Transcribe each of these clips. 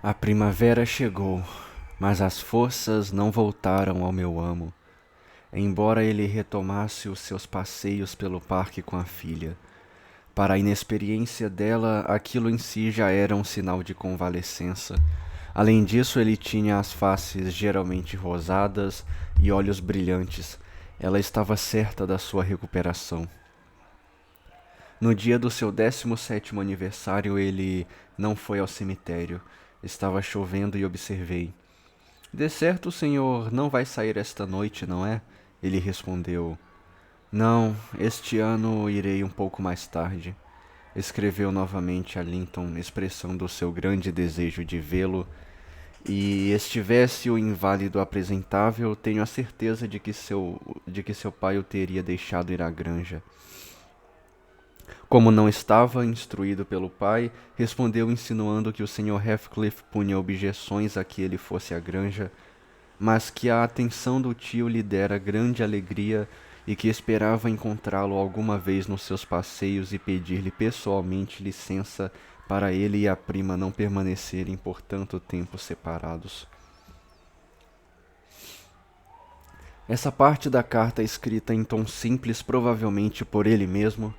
A primavera chegou, mas as forças não voltaram ao meu amo, embora ele retomasse os seus passeios pelo parque com a filha. Para a inexperiência dela, aquilo em si já era um sinal de convalescença. Além disso, ele tinha as faces geralmente rosadas e olhos brilhantes. Ela estava certa da sua recuperação. No dia do seu 17º aniversário, ele não foi ao cemitério. Estava chovendo e observei. De certo o senhor não vai sair esta noite, não é? Ele respondeu. Não, este ano irei um pouco mais tarde. Escreveu novamente a Linton, expressando o seu grande desejo de vê-lo, e estivesse o inválido apresentável, tenho a certeza de que seu pai o teria deixado ir à granja. Como não estava instruído pelo pai, respondeu insinuando que o Sr. Heathcliff punha objeções a que ele fosse à granja, mas que a atenção do tio lhe dera grande alegria e que esperava encontrá-lo alguma vez nos seus passeios e pedir-lhe pessoalmente licença para ele e a prima não permanecerem por tanto tempo separados. Essa parte da carta escrita em tom simples, provavelmente por ele mesmo.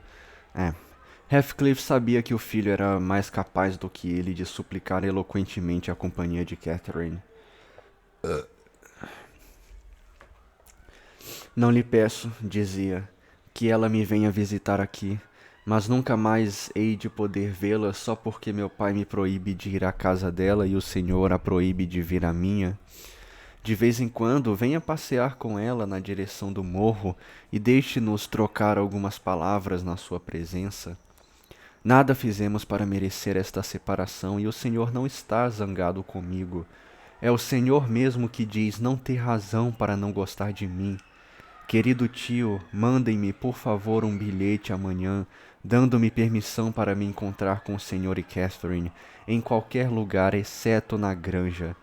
Heathcliff sabia que o filho era mais capaz do que ele de suplicar eloquentemente a companhia de Catherine. Não lhe peço, dizia, que ela me venha visitar aqui, mas nunca mais hei de poder vê-la só porque meu pai me proíbe de ir à casa dela e o senhor a proíbe de vir à minha. De vez em quando, venha passear com ela na direção do morro e deixe-nos trocar algumas palavras na sua presença. Nada fizemos para merecer esta separação e o senhor não está zangado comigo. É o senhor mesmo que diz não ter razão para não gostar de mim. Querido tio, mandem-me, por favor, um bilhete amanhã, dando-me permissão para me encontrar com o senhor e Catherine, em qualquer lugar, exceto na granja.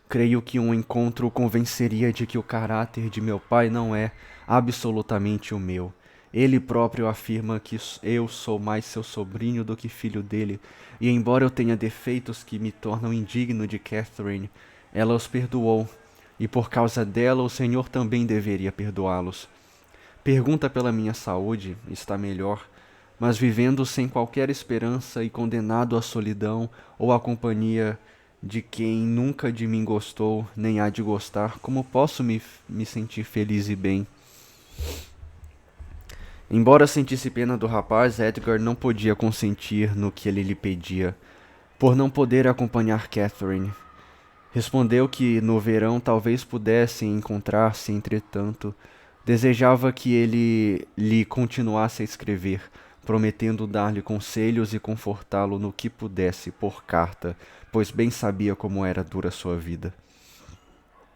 Creio que um encontro o convenceria de que o caráter de meu pai não é absolutamente o meu. Ele próprio afirma que eu sou mais seu sobrinho do que filho dele, e embora eu tenha defeitos que me tornam indigno de Catherine, ela os perdoou, e por causa dela o Senhor também deveria perdoá-los. Pergunta pela minha saúde, está melhor, mas vivendo sem qualquer esperança e condenado à solidão ou à companhia de quem nunca de mim gostou, nem há de gostar, como posso me sentir feliz e bem? Embora sentisse pena do rapaz, Edgar não podia consentir no que ele lhe pedia, por não poder acompanhar Catherine. Respondeu que no verão talvez pudessem encontrar-se, entretanto, desejava que ele lhe continuasse a escrever, prometendo dar-lhe conselhos e confortá-lo no que pudesse por carta, pois bem sabia como era dura sua vida.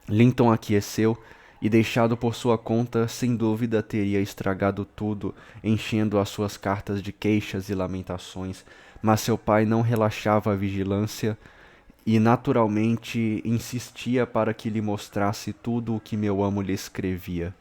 Linton aqueceu e, deixado por sua conta, sem dúvida teria estragado tudo, enchendo as suas cartas de queixas e lamentações, mas seu pai não relaxava a vigilância e naturalmente insistia para que lhe mostrasse tudo o que meu amo lhe escrevia.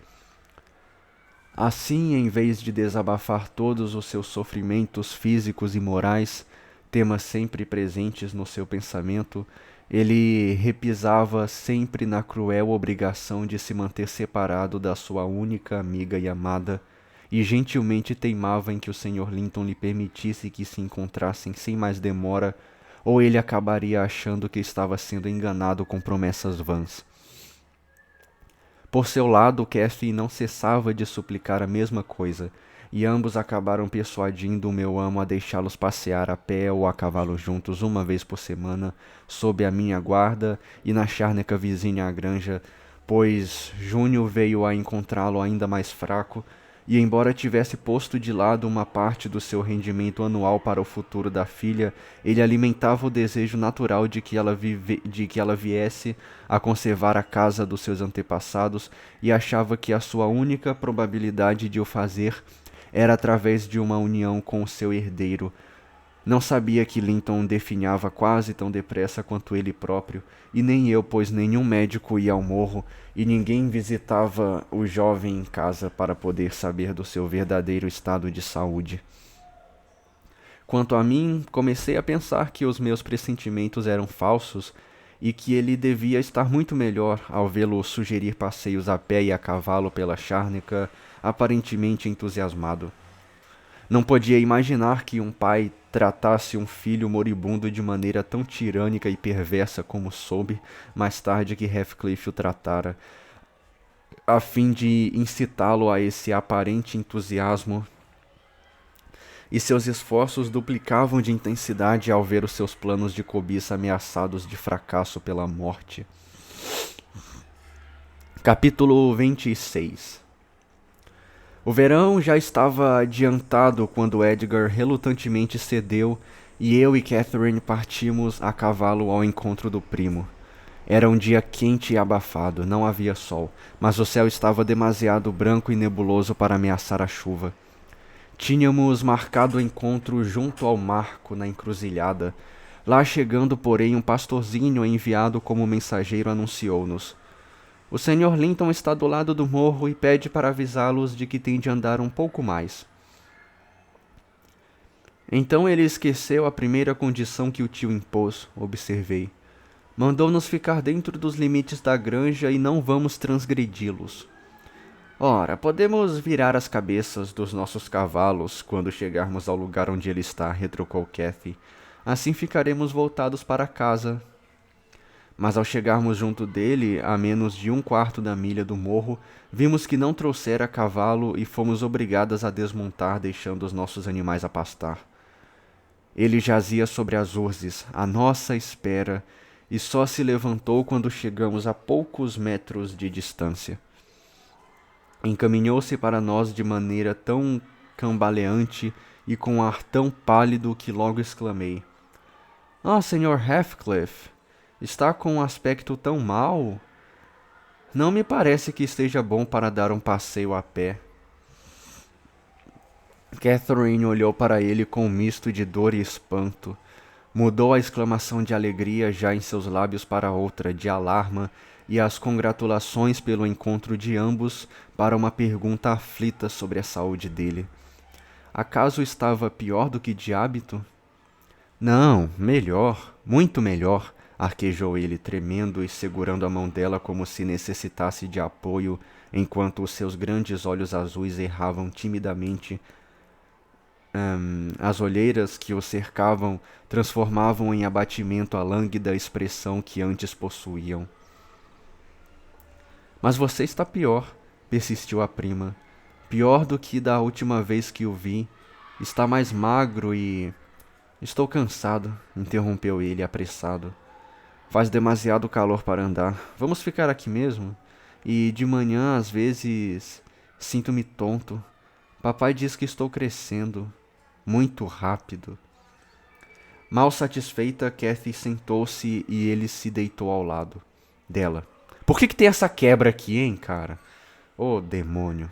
Assim, em vez de desabafar todos os seus sofrimentos físicos e morais, temas sempre presentes no seu pensamento, ele repisava sempre na cruel obrigação de se manter separado da sua única amiga e amada, e gentilmente teimava em que o Sr. Linton lhe permitisse que se encontrassem sem mais demora, ou ele acabaria achando que estava sendo enganado com promessas vãs. Por seu lado, Cathy não cessava de suplicar a mesma coisa, e ambos acabaram persuadindo o meu amo a deixá-los passear a pé ou a cavalo juntos uma vez por semana, sob a minha guarda e na charneca vizinha à granja, pois junho veio a encontrá-lo ainda mais fraco, e embora tivesse posto de lado uma parte do seu rendimento anual para o futuro da filha, ele alimentava o desejo natural de que ela viesse a conservar a casa dos seus antepassados e achava que a sua única probabilidade de o fazer era através de uma união com o seu herdeiro. Não sabia que Linton definhava quase tão depressa quanto ele próprio, e nem eu, pois nenhum médico ia ao morro, e ninguém visitava o jovem em casa para poder saber do seu verdadeiro estado de saúde. Quanto a mim, comecei a pensar que os meus pressentimentos eram falsos e que ele devia estar muito melhor ao vê-lo sugerir passeios a pé e a cavalo pela charneca, aparentemente entusiasmado. Não podia imaginar que um pai tratasse um filho moribundo de maneira tão tirânica e perversa como soube mais tarde que Heathcliff o tratara, a fim de incitá-lo a esse aparente entusiasmo, e seus esforços duplicavam de intensidade ao ver os seus planos de cobiça ameaçados de fracasso pela morte. Capítulo 26. O verão já estava adiantado quando Edgar relutantemente cedeu e eu e Catherine partimos a cavalo ao encontro do primo. Era um dia quente e abafado, não havia sol, mas o céu estava demasiado branco e nebuloso para ameaçar a chuva. Tínhamos marcado o encontro junto ao marco na encruzilhada. Lá chegando, porém, um pastorzinho enviado como mensageiro anunciou-nos: "O Sr. Linton está do lado do morro e pede para avisá-los de que tem de andar um pouco mais." Então ele esqueceu a primeira condição que o tio impôs, observei. Mandou-nos ficar dentro dos limites da granja e não vamos transgredi-los. Ora, podemos virar as cabeças dos nossos cavalos quando chegarmos ao lugar onde ele está, retrucou Cathy. Assim ficaremos voltados para casa. Mas ao chegarmos junto dele, a menos de 1/4 da milha do morro, vimos que não trouxera cavalo e fomos obrigadas a desmontar, deixando os nossos animais a pastar. Ele jazia sobre as urzes, à nossa espera, e só se levantou quando chegamos a poucos metros de distância. Encaminhou-se para nós de maneira tão cambaleante e com um ar tão pálido que logo exclamei: "Ah, Sr. Heathcliff, está com um aspecto tão mau? Não me parece que esteja bom para dar um passeio a pé." Catherine olhou para ele com um misto de dor e espanto. Mudou a exclamação de alegria já em seus lábios para outra, de alarma, e as congratulações pelo encontro de ambos para uma pergunta aflita sobre a saúde dele. Acaso estava pior do que de hábito? Não, melhor, muito melhor, arquejou ele, tremendo e segurando a mão dela como se necessitasse de apoio, enquanto os seus grandes olhos azuis erravam timidamente. As olheiras que o cercavam transformavam em abatimento a lânguida expressão que antes possuíam. Mas você está pior, persistiu a prima. Pior do que da última vez que o vi. Está mais magro e... Estou cansado, interrompeu ele, apressado. Faz demasiado calor para andar. Vamos ficar aqui mesmo? E de manhã, às vezes, sinto-me tonto. Papai diz que estou crescendo. Muito rápido. Mal satisfeita, Cathy sentou-se e ele se deitou ao lado dela. Por que tem essa quebra aqui, hein, cara? Oh, demônio.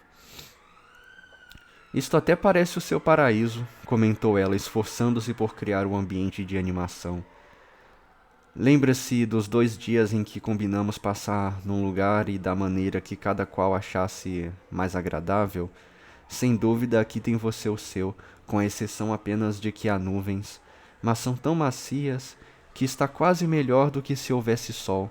Isto até parece o seu paraíso, comentou ela, esforçando-se por criar um ambiente de animação. Lembra-se dos 2 dias em que combinamos passar num lugar e da maneira que cada qual achasse mais agradável? Sem dúvida, aqui tem você o seu, com a exceção apenas de que há nuvens, mas são tão macias que está quase melhor do que se houvesse sol.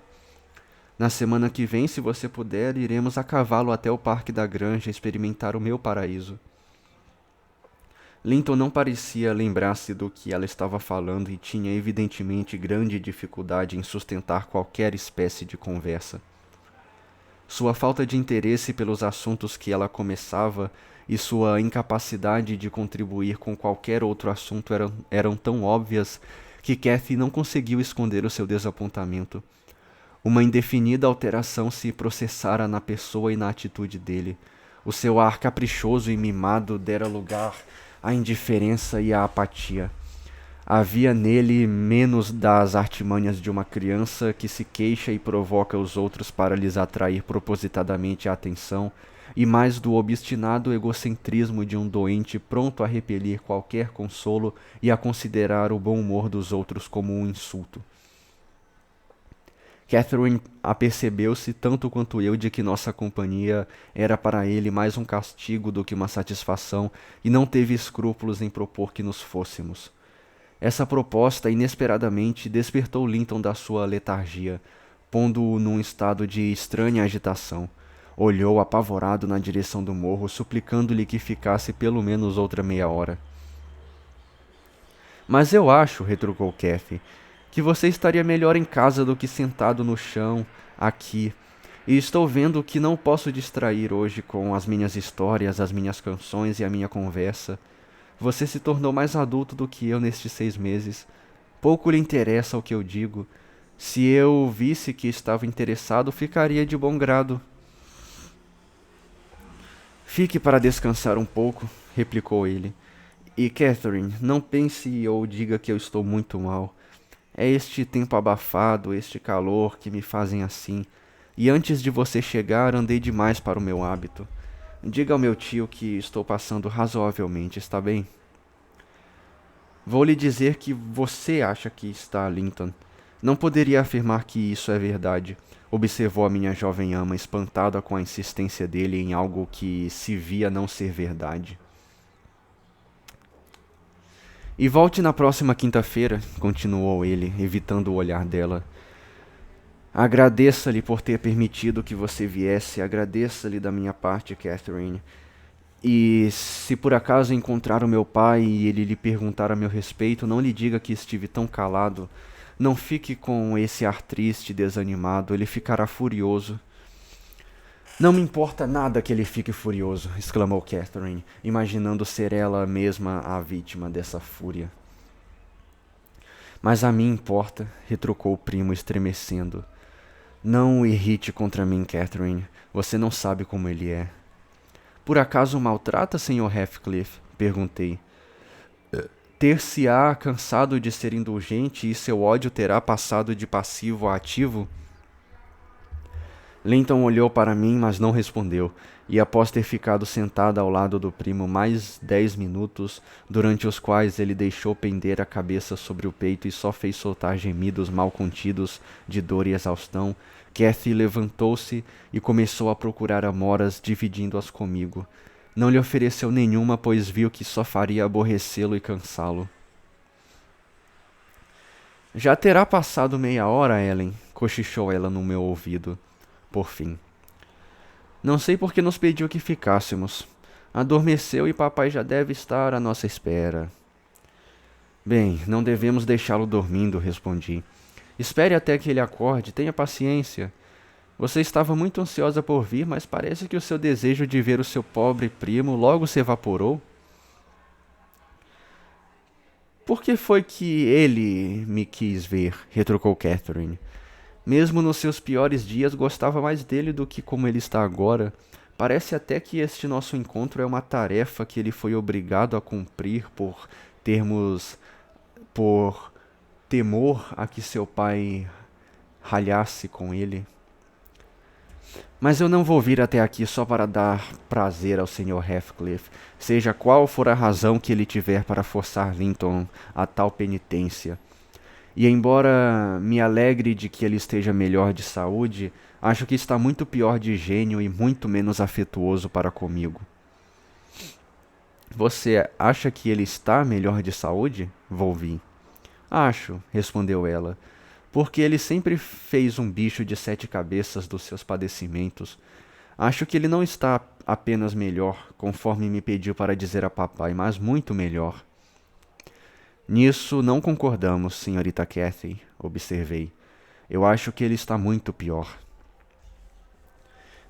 Na semana que vem, se você puder, iremos a cavalo até o parque da granja experimentar o meu paraíso. Linton não parecia lembrar-se do que ela estava falando e tinha evidentemente grande dificuldade em sustentar qualquer espécie de conversa. Sua falta de interesse pelos assuntos que ela começava e sua incapacidade de contribuir com qualquer outro assunto eram tão óbvias que Cathy não conseguiu esconder o seu desapontamento. Uma indefinida alteração se processara na pessoa e na atitude dele. O seu ar caprichoso e mimado dera lugar à indiferença e à apatia. Havia nele menos das artimanhas de uma criança que se queixa e provoca os outros para lhes atrair propositadamente a atenção, e mais do obstinado egocentrismo de um doente pronto a repelir qualquer consolo e a considerar o bom humor dos outros como um insulto. Catherine apercebeu-se tanto quanto eu de que nossa companhia era para ele mais um castigo do que uma satisfação e não teve escrúpulos em propor que nos fôssemos. Essa proposta inesperadamente despertou Linton da sua letargia, pondo-o num estado de estranha agitação. Olhou apavorado na direção do morro, suplicando-lhe que ficasse pelo menos outra meia hora. Mas eu acho, retrucou Kathy, que você estaria melhor em casa do que sentado no chão, aqui. E estou vendo que não posso distrair hoje com as minhas histórias, as minhas canções e a minha conversa. Você se tornou mais adulto do que eu nestes 6 meses. Pouco lhe interessa o que eu digo. Se eu visse que estava interessado, ficaria de bom grado. Fique para descansar um pouco, replicou ele. E Catherine, não pense ou diga que eu estou muito mal. É este tempo abafado, este calor que me fazem assim. E antes de você chegar, andei demais para o meu hábito. Diga ao meu tio que estou passando razoavelmente, está bem? Vou lhe dizer que você acha que está, Linton. Não poderia afirmar que isso é verdade, observou a minha jovem ama, espantada com a insistência dele em algo que se via não ser verdade. E volte na próxima quinta-feira, continuou ele, evitando o olhar dela. Agradeça-lhe por ter permitido que você viesse, agradeça-lhe da minha parte, Catherine. E se por acaso encontrar o meu pai e ele lhe perguntar a meu respeito, não lhe diga que estive tão calado. Não fique com esse ar triste e desanimado, ele ficará furioso. Não me importa nada que ele fique furioso, exclamou Catherine, imaginando ser ela mesma a vítima dessa fúria. Mas a mim importa, retrucou o primo, estremecendo. Não o irrite contra mim, Catherine. Você não sabe como ele é. Por acaso o maltrata, Sr. Heathcliff? Perguntei. Ter-se-á cansado de ser indulgente e seu ódio terá passado de passivo a ativo? Linton olhou para mim, mas não respondeu, e após ter ficado sentada ao lado do primo mais 10 minutos, durante os quais ele deixou pender a cabeça sobre o peito e só fez soltar gemidos mal contidos de dor e exaustão, Kathy levantou-se e começou a procurar amoras, dividindo-as comigo. Não lhe ofereceu nenhuma, pois viu que só faria aborrecê-lo e cansá-lo. Já terá passado meia hora, Ellen, cochichou ela no meu ouvido. Por fim. Não sei por que nos pediu que ficássemos. Adormeceu e papai já deve estar à nossa espera. Bem, não devemos deixá-lo dormindo, respondi. Espere até que ele acorde, tenha paciência. Você estava muito ansiosa por vir, mas parece que o seu desejo de ver o seu pobre primo logo se evaporou. Por que foi que ele me quis ver? Retrucou Catherine. Mesmo nos seus piores dias, gostava mais dele do que como ele está agora. Parece até que este nosso encontro é uma tarefa que ele foi obrigado a cumprir por temor a que seu pai ralhasse com ele. Mas eu não vou vir até aqui só para dar prazer ao Sr. Heathcliff, seja qual for a razão que ele tiver para forçar Linton a tal penitência. E embora me alegre de que ele esteja melhor de saúde, acho que está muito pior de gênio e muito menos afetuoso para comigo. Você acha que ele está melhor de saúde? Volvi. Acho, respondeu ela, porque ele sempre fez um bicho de 7 cabeças dos seus padecimentos. Acho que ele não está apenas melhor, conforme me pediu para dizer a papai, mas muito melhor. Nisso não concordamos, senhorita Cathy, observei. Eu acho que ele está muito pior.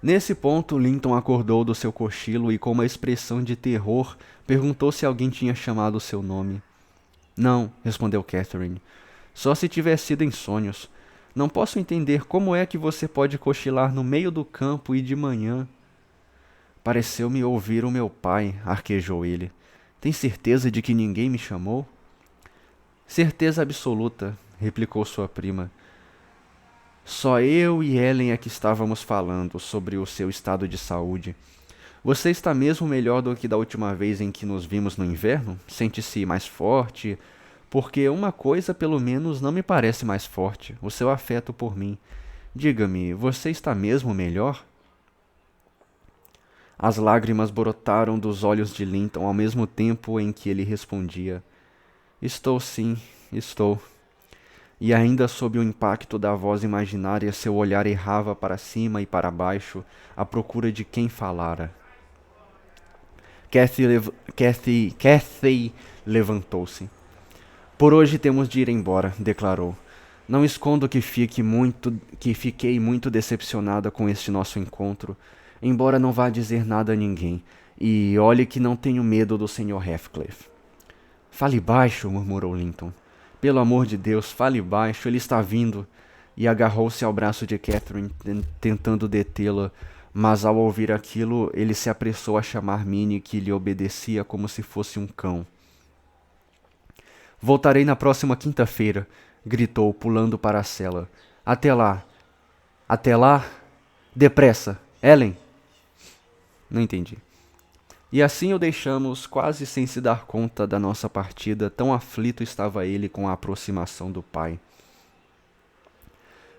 Nesse ponto, Linton acordou do seu cochilo e, com uma expressão de terror, perguntou se alguém tinha chamado seu nome. Não, respondeu Catherine. Só se tiver sido em sonhos. Não posso entender como é que você pode cochilar no meio do campo e de manhã. Pareceu-me ouvir o meu pai, arquejou ele. Tem certeza de que ninguém me chamou? Certeza absoluta, replicou sua prima. Só eu e Ellen é que estávamos falando sobre o seu estado de saúde. Você está mesmo melhor do que da última vez em que nos vimos no inverno? Sente-se mais forte? Porque uma coisa, pelo menos, não me parece mais forte: o seu afeto por mim. Diga-me, você está mesmo melhor? As lágrimas brotaram dos olhos de Linton ao mesmo tempo em que ele respondia. Estou sim, estou. E ainda sob o impacto da voz imaginária, seu olhar errava para cima e para baixo, à procura de quem falara. Cathy levantou-se. Por hoje temos de ir embora, declarou. Não escondo que fiquei muito decepcionada com este nosso encontro, embora não vá dizer nada a ninguém. E olhe que não tenho medo do Sr. Heathcliff. Fale baixo, murmurou Linton. Pelo amor de Deus, fale baixo, ele está vindo. E agarrou-se ao braço de Catherine, tentando detê-la, mas ao ouvir aquilo, ele se apressou a chamar Minnie, que lhe obedecia como se fosse um cão. Voltarei na próxima quinta-feira, gritou, pulando para a cela. Até lá. Até lá? Depressa. Ellen! Não entendi. E assim o deixamos, quase sem se dar conta da nossa partida, tão aflito estava ele com a aproximação do pai.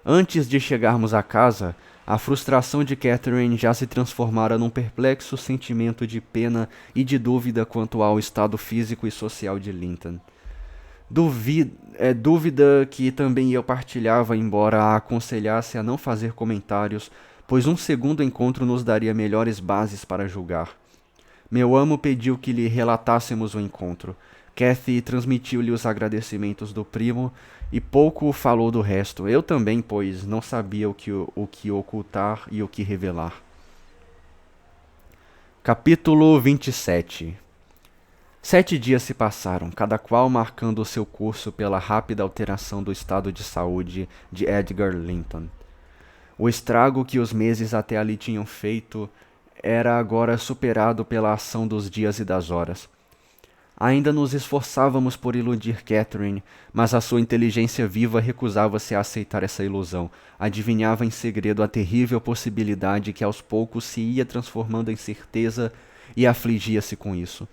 Antes de chegarmos a casa, a frustração de Catherine já se transformara num perplexo sentimento de pena e de dúvida quanto ao estado físico e social de Linton. Dúvida que também eu partilhava, embora a aconselhasse a não fazer comentários, pois um segundo encontro nos daria melhores bases para julgar. Meu amo pediu que lhe relatássemos o encontro. Cathy transmitiu-lhe os agradecimentos do primo e pouco falou do resto. Eu também, pois não sabia o que ocultar e o que revelar. Capítulo 27. 7 dias se passaram, cada qual marcando o seu curso pela rápida alteração do estado de saúde de Edgar Linton. O estrago que os meses até ali tinham feito era agora superado pela ação dos dias e das horas. Ainda nos esforçávamos por iludir Catherine, mas a sua inteligência viva recusava-se a aceitar essa ilusão. Adivinhava em segredo a terrível possibilidade que aos poucos se ia transformando em certeza e afligia-se com isso.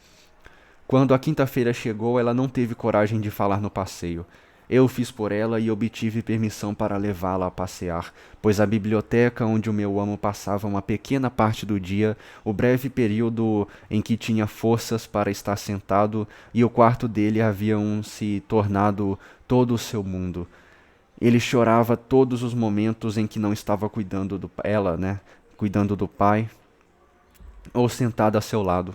Quando a quinta-feira chegou, ela não teve coragem de falar no passeio. Eu o fiz por ela e obtive permissão para levá-la a passear, pois a biblioteca onde o meu amo passava uma pequena parte do dia, o breve período em que tinha forças para estar sentado, e o quarto dele haviam se tornado todo o seu mundo. Ele chorava todos os momentos em que não estava cuidando do pai, ou sentada a seu lado.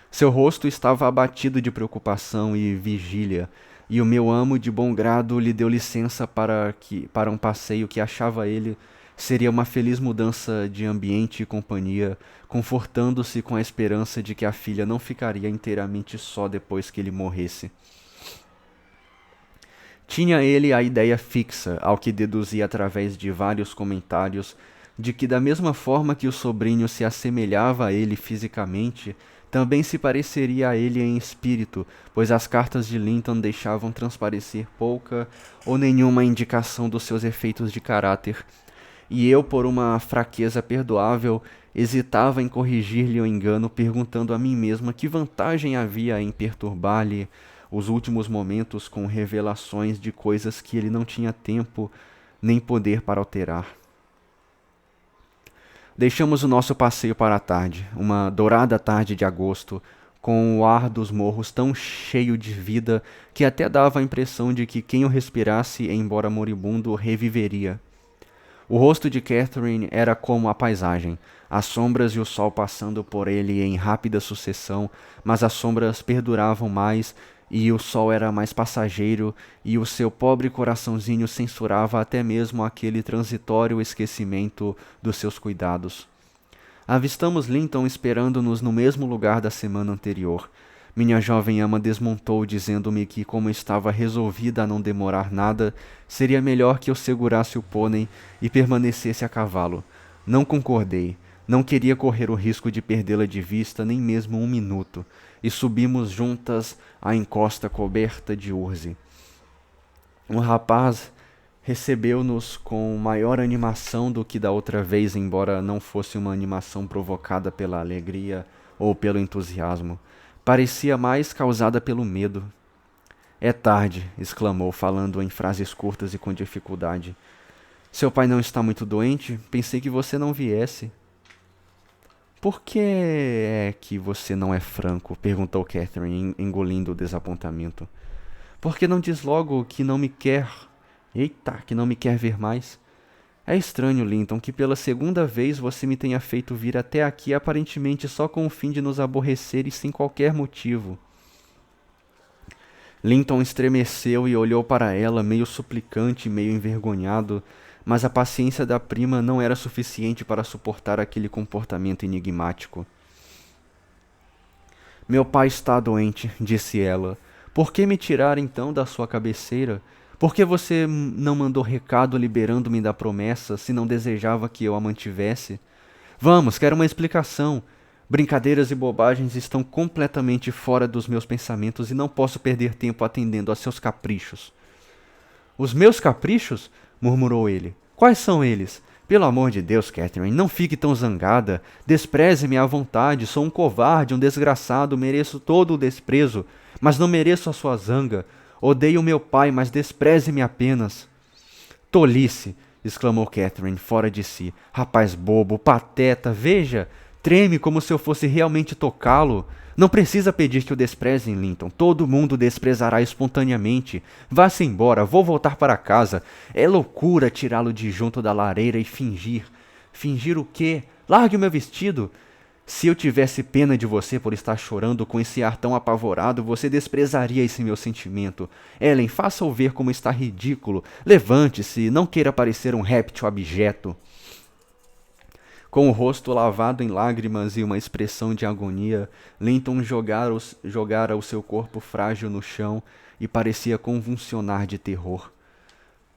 Seu rosto estava abatido de preocupação e vigília, e o meu amo de bom grado lhe deu licença para um passeio que achava ele seria uma feliz mudança de ambiente e companhia, confortando-se com a esperança de que a filha não ficaria inteiramente só depois que ele morresse. Tinha ele a ideia fixa, ao que deduzia através de vários comentários, de que da mesma forma que o sobrinho se assemelhava a ele fisicamente, também se pareceria a ele em espírito, pois as cartas de Linton deixavam transparecer pouca ou nenhuma indicação dos seus efeitos de caráter, e eu, por uma fraqueza perdoável, hesitava em corrigir-lhe o engano, perguntando a mim mesma que vantagem havia em perturbar-lhe os últimos momentos com revelações de coisas que ele não tinha tempo nem poder para alterar. Deixamos o nosso passeio para a tarde, uma dourada tarde de agosto, com o ar dos morros tão cheio de vida que até dava a impressão de que quem o respirasse, embora moribundo, reviveria. O rosto de Catherine era como a paisagem, as sombras e o sol passando por ele em rápida sucessão, mas as sombras perduravam mais e o sol era mais passageiro, e o seu pobre coraçãozinho censurava até mesmo aquele transitório esquecimento dos seus cuidados. Avistamos Linton esperando-nos no mesmo lugar da semana anterior. Minha jovem ama desmontou, dizendo-me que, como estava resolvida a não demorar nada, seria melhor que eu segurasse o pônei e permanecesse a cavalo. Não concordei. Não queria correr o risco de perdê-la de vista nem mesmo um minuto, e subimos juntas a encosta coberta de urze. O rapaz recebeu-nos com maior animação do que da outra vez, embora não fosse uma animação provocada pela alegria ou pelo entusiasmo. Parecia mais causada pelo medo. É tarde, exclamou, falando em frases curtas e com dificuldade. Seu pai não está muito doente? Pensei que você não viesse. Por que é que você não é franco? Perguntou Catherine, engolindo o desapontamento. Por que não diz logo que não me quer? Eita, que não me quer ver mais? É estranho, Linton, que pela segunda vez você me tenha feito vir até aqui aparentemente só com o fim de nos aborrecer e sem qualquer motivo. Linton estremeceu e olhou para ela, meio suplicante e meio envergonhado, mas a paciência da prima não era suficiente para suportar aquele comportamento enigmático. Meu pai está doente, disse ela. Por que me tirar então da sua cabeceira? Por que você não mandou recado liberando-me da promessa, se não desejava que eu a mantivesse? Vamos, quero uma explicação. Brincadeiras e bobagens estão completamente fora dos meus pensamentos e não posso perder tempo atendendo a seus caprichos. Os meus caprichos? Murmurou ele. Quais são eles? Pelo amor de Deus, Catherine, não fique tão zangada. Despreze-me à vontade. Sou um covarde, um desgraçado, mereço todo o desprezo, mas não mereço a sua zanga. Odeio meu pai, mas despreze-me apenas. Tolice! Exclamou Catherine, fora de si. Rapaz bobo, pateta, veja! Treme como se eu fosse realmente tocá-lo. Não precisa pedir que o desprezem, Linton. Todo mundo desprezará espontaneamente. Vá-se embora, vou voltar para casa. É loucura tirá-lo de junto da lareira e fingir. Fingir o quê? Largue o meu vestido. Se eu tivesse pena de você por estar chorando com esse ar tão apavorado, você desprezaria esse meu sentimento. Ellen, faça-o ver como está ridículo. Levante-se, não queira parecer um réptil abjeto. Com o rosto lavado em lágrimas e uma expressão de agonia, Linton jogara o seu corpo frágil no chão e parecia convulsionar de terror.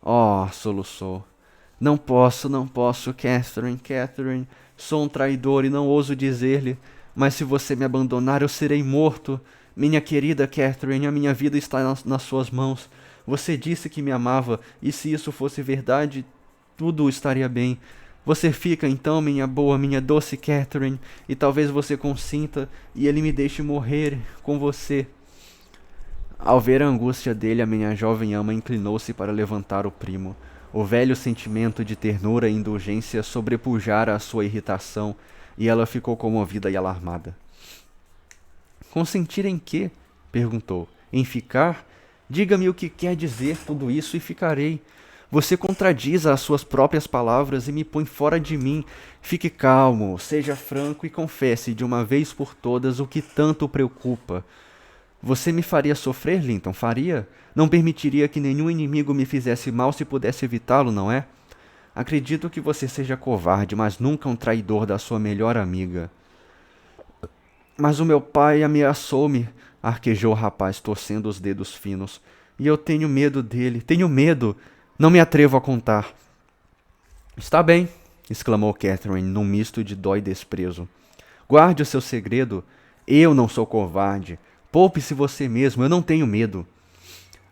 Oh, soluçou. Não posso, Catherine, Catherine. Sou um traidor e não ouso dizer-lhe, mas se você me abandonar, eu serei morto. Minha querida Catherine, a minha vida está nas suas mãos. Você disse que me amava, e se isso fosse verdade, tudo estaria bem. Você fica então, minha boa, minha doce Catherine, e talvez você consinta e ele me deixe morrer com você. Ao ver a angústia dele, a minha jovem ama inclinou-se para levantar o primo. O velho sentimento de ternura e indulgência sobrepujara a sua irritação, e ela ficou comovida e alarmada. Consentir em quê? Perguntou. Em ficar? Diga-me o que quer dizer tudo isso e ficarei. Você contradiz as suas próprias palavras e me põe fora de mim. Fique calmo, seja franco e confesse de uma vez por todas o que tanto o preocupa. Você me faria sofrer, Linton? Faria? Não permitiria que nenhum inimigo me fizesse mal se pudesse evitá-lo, não é? Acredito que você seja covarde, mas nunca um traidor da sua melhor amiga. Mas o meu pai ameaçou-me, arquejou o rapaz, torcendo os dedos finos. E eu tenho medo dele, tenho medo. Não me atrevo a contar. Está bem, exclamou Catherine, num misto de dó e desprezo. Guarde o seu segredo. Eu não sou covarde. Poupe-se você mesmo, eu não tenho medo.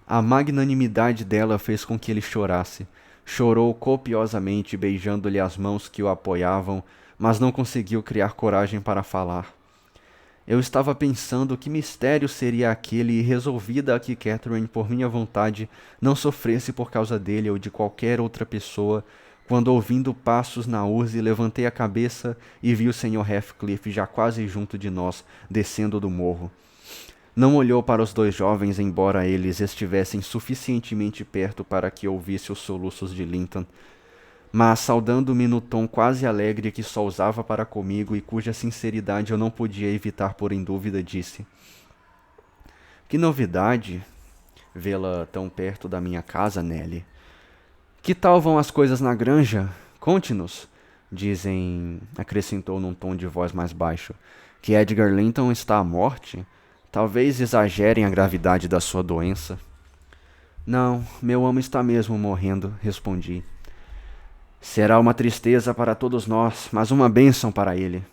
A magnanimidade dela fez com que ele chorasse. Chorou copiosamente, beijando-lhe as mãos que o apoiavam, mas não conseguiu criar coragem para falar. Eu estava pensando que mistério seria aquele e resolvida a que Catherine, por minha vontade, não sofresse por causa dele ou de qualquer outra pessoa, quando ouvindo passos na urze levantei a cabeça e vi o Sr. Heathcliff já quase junto de nós, descendo do morro. Não olhou para os dois jovens, embora eles estivessem suficientemente perto para que ouvisse os soluços de Linton, mas saudando-me no tom quase alegre que só usava para comigo e cuja sinceridade eu não podia evitar pôr em dúvida, disse: Que novidade vê-la tão perto da minha casa, Nelly. Que tal vão as coisas na granja? Conte-nos. Dizem, acrescentou num tom de voz mais baixo, que Edgar Linton está à morte? Talvez exagerem a gravidade da sua doença. Não, meu amo está mesmo morrendo, respondi. Será uma tristeza para todos nós, mas uma bênção para ele.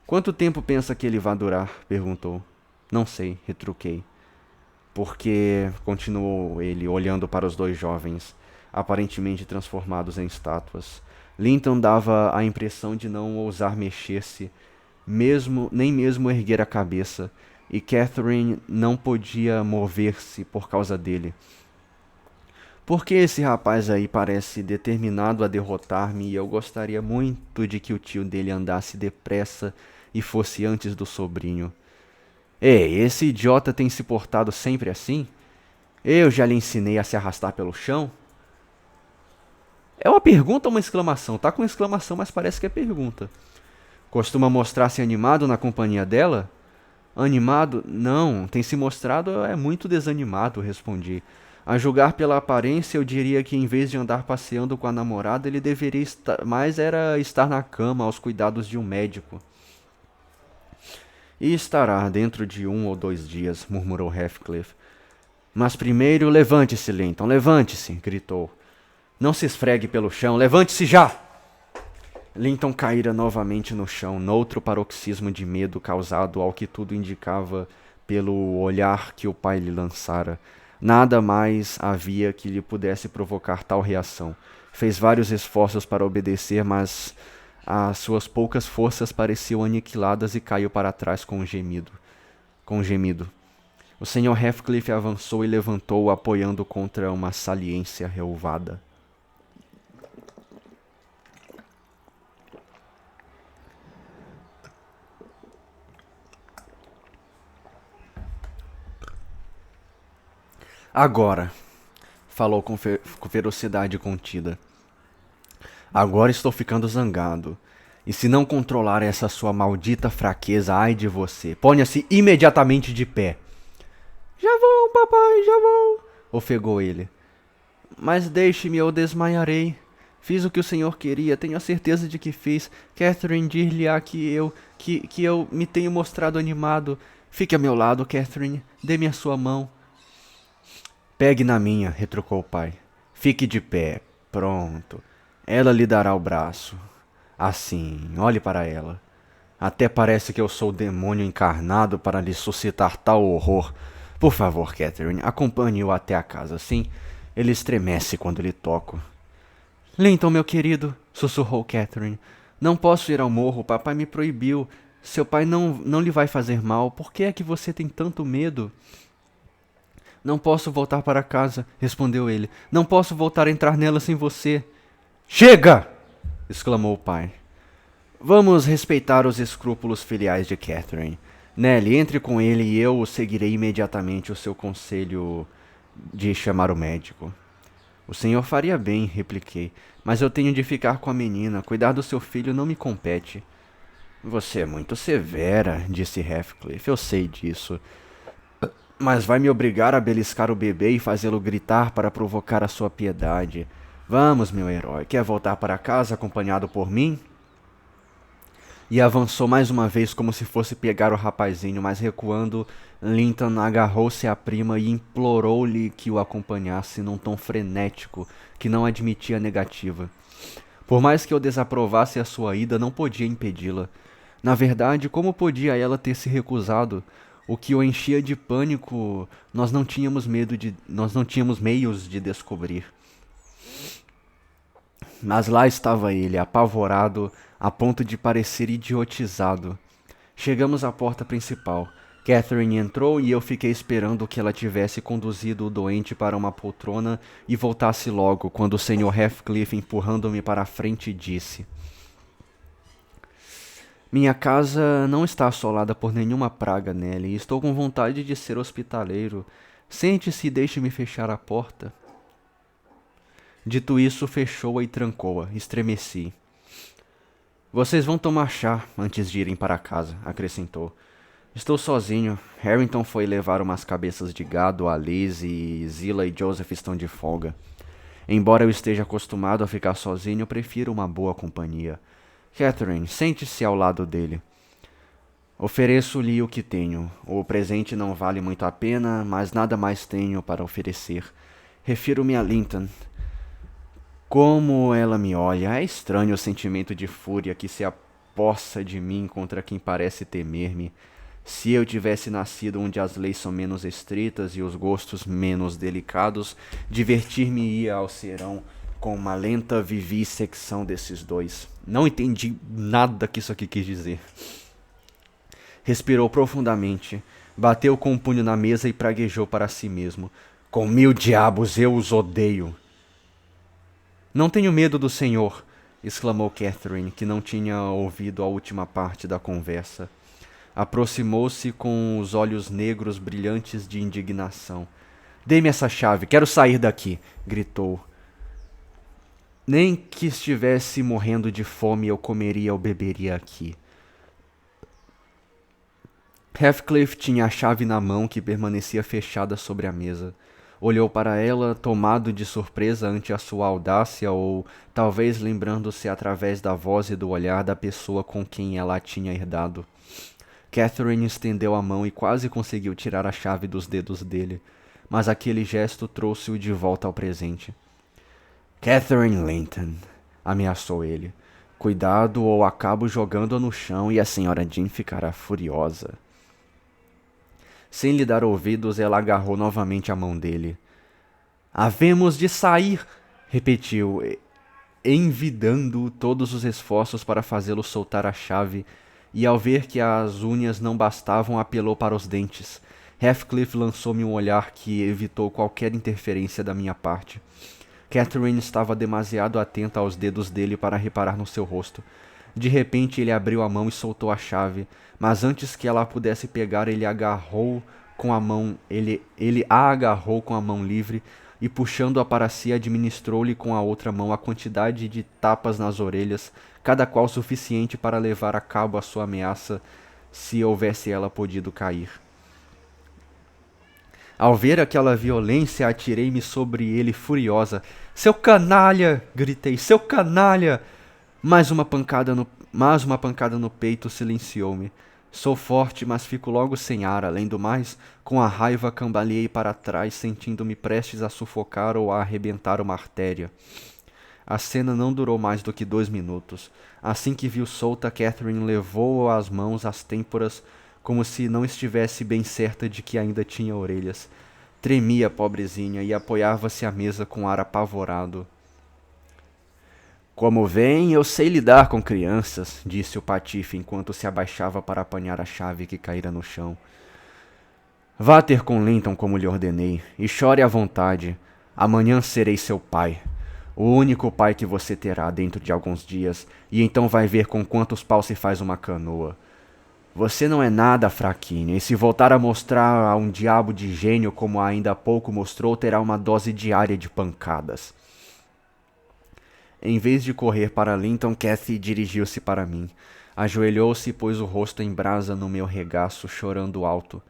Quanto tempo pensa que ele vai durar? Perguntou. Não sei, retruquei. Porque, continuou ele, olhando para os dois jovens, aparentemente transformados em estátuas, Linton dava a impressão de não ousar mexer-se, nem mesmo erguer a cabeça, e Catherine não podia mover-se por causa dele. Por que esse rapaz aí parece determinado a derrotar-me e eu gostaria muito de que o tio dele andasse depressa e fosse antes do sobrinho? Ei, esse idiota tem se portado sempre assim? Eu já lhe ensinei a se arrastar pelo chão? É uma pergunta ou uma exclamação? Tá com exclamação, mas parece que é pergunta. Costuma mostrar-se animado na companhia dela? Animado? Não, tem se mostrado muito desanimado, respondi. A julgar pela aparência, eu diria que em vez de andar passeando com a namorada, ele deveria estar, mais era estar na cama aos cuidados de um médico. E estará dentro de 1 ou 2 dias, murmurou Heathcliff. Mas primeiro levante-se, Linton, levante-se, gritou. Não se esfregue pelo chão, levante-se já! Linton caíra novamente no chão, noutro paroxismo de medo causado ao que tudo indicava pelo olhar que o pai lhe lançara. Nada mais havia que lhe pudesse provocar tal reação. Fez vários esforços para obedecer, mas as suas poucas forças pareciam aniquiladas e caiu para trás com um gemido. O Sr. Heathcliff avançou e levantou-o, apoiando contra uma saliência relvada. Agora, falou com ferocidade contida. Agora estou ficando zangado. E se não controlar essa sua maldita fraqueza, ai de você. Ponha-se imediatamente de pé. Já vou, papai, já vou, ofegou ele. Mas deixe-me, eu desmaiarei. Fiz o que o senhor queria, tenho a certeza de que fiz. Catherine, dir-lhe-á que eu me tenho mostrado animado. Fique a meu lado, Catherine. Dê-me a sua mão. Pegue na minha, retrucou o pai. Fique de pé. Pronto. Ela lhe dará o braço. Assim, olhe para ela. Até parece que eu sou o demônio encarnado para lhe suscitar tal horror. Por favor, Catherine, acompanhe-o até a casa, sim? Ele estremece quando lhe toco. Linton, meu querido, sussurrou Catherine. Não posso ir ao morro, papai me proibiu. Seu pai não lhe vai fazer mal. Por que é que você tem tanto medo? Não posso voltar para casa, respondeu ele. Não posso voltar a entrar nela sem você. Chega! Exclamou o pai. Vamos respeitar os escrúpulos filiais de Catherine. Nelly, entre com ele e eu seguirei imediatamente o seu conselho de chamar o médico. O senhor faria bem, repliquei, mas eu tenho de ficar com a menina. Cuidar do seu filho não me compete. Você é muito severa, disse Heathcliff. Eu sei disso. Mas vai me obrigar a beliscar o bebê e fazê-lo gritar para provocar a sua piedade. Vamos, meu herói, quer voltar para casa acompanhado por mim? E avançou mais uma vez como se fosse pegar o rapazinho, mas recuando, Linton agarrou-se à prima e implorou-lhe que o acompanhasse num tom frenético que não admitia negativa. Por mais que eu desaprovasse a sua ida, não podia impedi-la. Na verdade, como podia ela ter se recusado? O que o enchia de pânico, nós não tínhamos meios de descobrir. Mas lá estava ele, apavorado, a ponto de parecer idiotizado. Chegamos à porta principal. Catherine entrou e eu fiquei esperando que ela tivesse conduzido o doente para uma poltrona e voltasse logo, quando o Sr. Heathcliff, empurrando-me para a frente, disse: Minha casa não está assolada por nenhuma praga, Nelly, e estou com vontade de ser hospitaleiro. Sente-se e deixe-me fechar a porta. Dito isso, fechou-a e trancou-a. Estremeci. Vocês vão tomar chá antes de irem para casa, acrescentou. Estou sozinho. Harrington foi levar umas cabeças de gado a Liz e Zilla e Joseph estão de folga. Embora eu esteja acostumado a ficar sozinho, prefiro uma boa companhia. Catherine, sente-se ao lado dele. Ofereço-lhe o que tenho. O presente não vale muito a pena, mas nada mais tenho para oferecer. Refiro-me a Linton. Como ela me olha, é estranho o sentimento de fúria que se apossa de mim contra quem parece temer-me. Se eu tivesse nascido onde as leis são menos estritas e os gostos menos delicados, divertir-me-ia ao serão com uma lenta vivissecção desses dois. Não entendi nada que isso aqui quis dizer. Respirou profundamente, bateu com o punho na mesa e praguejou para si mesmo. Com 1000 diabos eu os odeio. Não tenho medo do senhor, exclamou Catherine, que não tinha ouvido a última parte da conversa. Aproximou-se com os olhos negros brilhantes de indignação. Dê-me essa chave, quero sair daqui, gritou. Nem que estivesse morrendo de fome eu comeria ou beberia aqui. Heathcliff tinha a chave na mão que permanecia fechada sobre a mesa. Olhou para ela, tomado de surpresa ante a sua audácia ou, talvez lembrando-se através da voz e do olhar da pessoa com quem ela a tinha herdado. Catherine estendeu a mão e quase conseguiu tirar a chave dos dedos dele, mas aquele gesto trouxe-o de volta ao presente. Catherine Linton, ameaçou ele. Cuidado ou acabo jogando-a no chão e a senhora Jean ficará furiosa. Sem lhe dar ouvidos, ela agarrou novamente a mão dele. Havemos de sair, repetiu, envidando todos os esforços para fazê-lo soltar a chave, e ao ver que as unhas não bastavam, apelou para os dentes. Heathcliff lançou-me um olhar que evitou qualquer interferência da minha parte. Catherine estava demasiado atenta aos dedos dele para reparar no seu rosto. De repente ele abriu a mão e soltou a chave, mas antes que ela a pudesse pegar, ele a agarrou com a mão livre e, puxando-a para si, administrou-lhe com a outra mão a quantidade de tapas nas orelhas, cada qual suficiente para levar a cabo a sua ameaça, se houvesse ela podido cair. Ao ver aquela violência, atirei-me sobre ele furiosa. Seu canalha! Gritei. Seu canalha! Mas uma pancada no peito silenciou-me. Sou forte, mas fico logo sem ar. Além do mais, com a raiva cambaleei para trás, sentindo-me prestes a sufocar ou a arrebentar uma artéria. A cena não durou mais do que 2 minutos. Assim que viu solta, Catherine levou as mãos às têmporas, como se não estivesse bem certa de que ainda tinha orelhas. Tremia, pobrezinha, e apoiava-se à mesa com ar apavorado. Como vêem, eu sei lidar com crianças, disse o patife enquanto se abaixava para apanhar a chave que caíra no chão. Vá ter com Linton como lhe ordenei, e chore à vontade. Amanhã serei seu pai. O único pai que você terá dentro de alguns dias, e então vai ver com quantos paus se faz uma canoa. Você não é nada fraquinha, e se voltar a mostrar a um diabo de gênio como ainda há pouco mostrou, terá uma dose diária de pancadas. Em vez de correr para Linton, Cathy dirigiu-se para mim. Ajoelhou-se e pôs o rosto em brasa no meu regaço, chorando alto.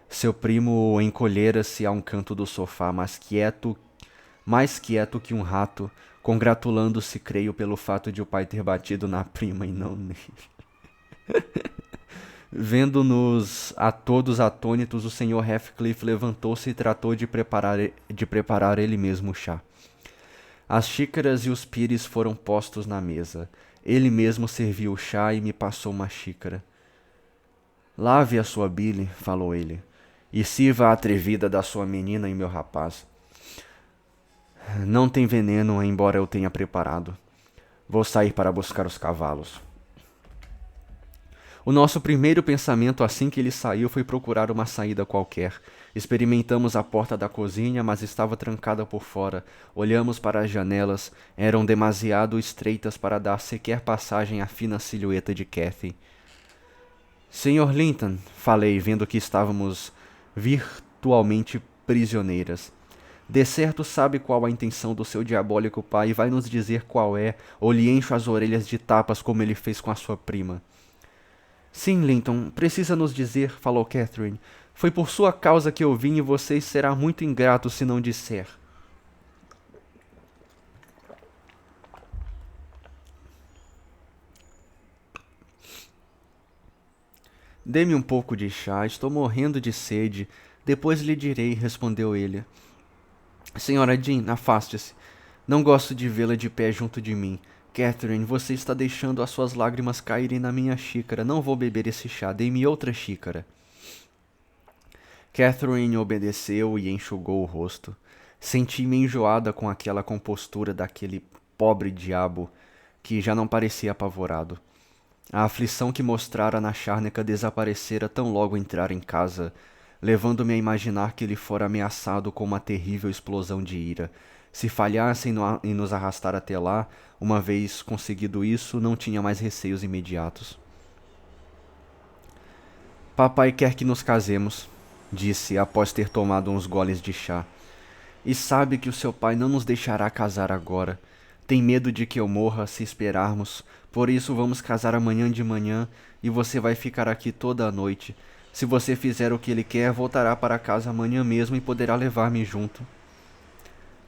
Seu primo encolhera-se a um canto do sofá, mais quieto que um rato, congratulando-se, creio, pelo fato de o pai ter batido na prima e não nele. Vendo-nos a todos atônitos, o Sr. Heathcliff levantou-se e tratou de preparar ele mesmo o chá. As xícaras e os pires foram postos na mesa. Ele mesmo serviu o chá e me passou uma xícara. Lave a sua bile, falou ele, e sirva a atrevida da sua menina e meu rapaz. Não tem veneno, embora eu tenha preparado. Vou sair para buscar os cavalos. O nosso primeiro pensamento assim que ele saiu foi procurar uma saída qualquer. Experimentamos a porta da cozinha, mas estava trancada por fora. Olhamos para as janelas, eram demasiado estreitas para dar sequer passagem à fina silhueta de Cathy. Sr. Linton, falei, vendo que estávamos virtualmente prisioneiras. De certo sabe qual a intenção do seu diabólico pai e vai nos dizer qual é, ou lhe encho as orelhas de tapas como ele fez com a sua prima. Sim, Linton, precisa nos dizer, falou Catherine. Foi por sua causa que eu vim e você será muito ingrato se não disser. Dê-me um pouco de chá, estou morrendo de sede. Depois lhe direi, respondeu ele. Senhora Jean, afaste-se. Não gosto de vê-la de pé junto de mim. Catherine, você está deixando as suas lágrimas caírem na minha xícara. Não vou beber esse chá. Dê-me outra xícara. Catherine obedeceu e enxugou o rosto. Senti-me enjoada com aquela compostura daquele pobre diabo que já não parecia apavorado. A aflição que mostrara na charneca desaparecera tão logo entrar em casa, levando-me a imaginar que ele fora ameaçado com uma terrível explosão de ira. Se falhassem em nos arrastar até lá, uma vez conseguido isso, não tinha mais receios imediatos. Papai quer que nos casemos, disse após ter tomado uns goles de chá. E sabe que o seu pai não nos deixará casar agora. Tem medo de que eu morra se esperarmos, por isso vamos casar amanhã de manhã e você vai ficar aqui toda a noite. Se você fizer o que ele quer, voltará para casa amanhã mesmo e poderá levar-me junto.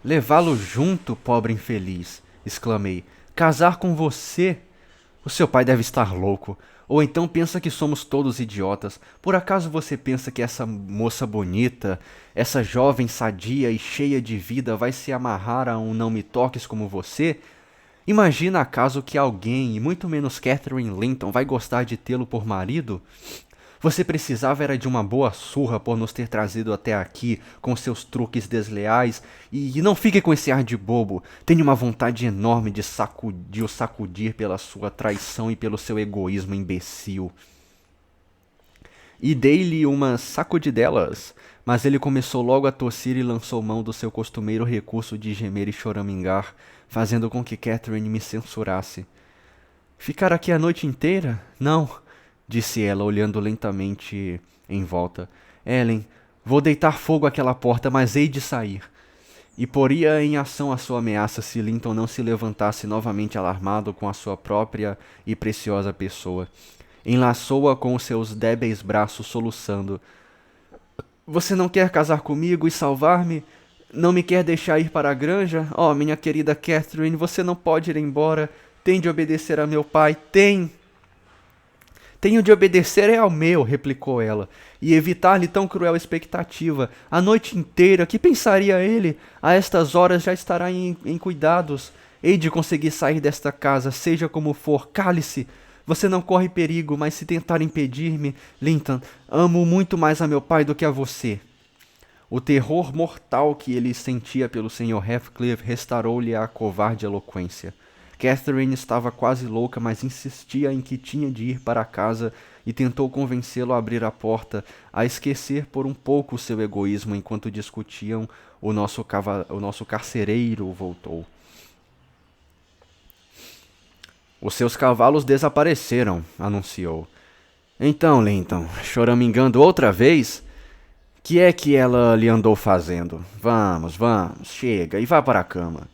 Levá-lo junto, pobre infeliz, exclamei. Casar com você? O seu pai deve estar louco. Ou então pensa que somos todos idiotas. Por acaso você pensa que essa moça bonita, essa jovem sadia e cheia de vida vai se amarrar a um não-me-toques como você? Imagina acaso que alguém, e muito menos Catherine Linton, vai gostar de tê-lo por marido? Você precisava era de uma boa surra por nos ter trazido até aqui com seus truques desleais e não fique com esse ar de bobo. Tenho uma vontade enorme de o sacudir pela sua traição e pelo seu egoísmo imbecil. E dei-lhe umas sacudidelas, mas ele começou logo a tossir e lançou mão do seu costumeiro recurso de gemer e choramingar, fazendo com que Catherine me censurasse. Ficar aqui a noite inteira? Não, disse ela, olhando lentamente em volta. Ellen, vou deitar fogo àquela porta, mas hei de sair. E poria em ação a sua ameaça se Linton não se levantasse novamente alarmado com a sua própria e preciosa pessoa. Enlaçou-a com os seus débeis braços, soluçando. Você não quer casar comigo e salvar-me? Não me quer deixar ir para a granja? Oh, minha querida Catherine, você não pode ir embora. Tem de obedecer a meu pai. Tenho de obedecer é ao meu, replicou ela, e evitar-lhe tão cruel expectativa. A noite inteira, que pensaria ele? A estas horas já estará em cuidados. Hei de conseguir sair desta casa, seja como for. Cale-se! Você não corre perigo, mas se tentar impedir-me, Linton, amo muito mais a meu pai do que a você. O terror mortal que ele sentia pelo Sr. Heathcliff restaurou-lhe a covarde eloquência. Catherine estava quase louca, mas insistia em que tinha de ir para casa e tentou convencê-lo a abrir a porta, a esquecer por um pouco o seu egoísmo enquanto discutiam. O nosso carcereiro voltou. Os seus cavalos desapareceram, anunciou. Então, Linton, choramingando outra vez? Que é que ela lhe andou fazendo? Vamos, chega e vá para a cama.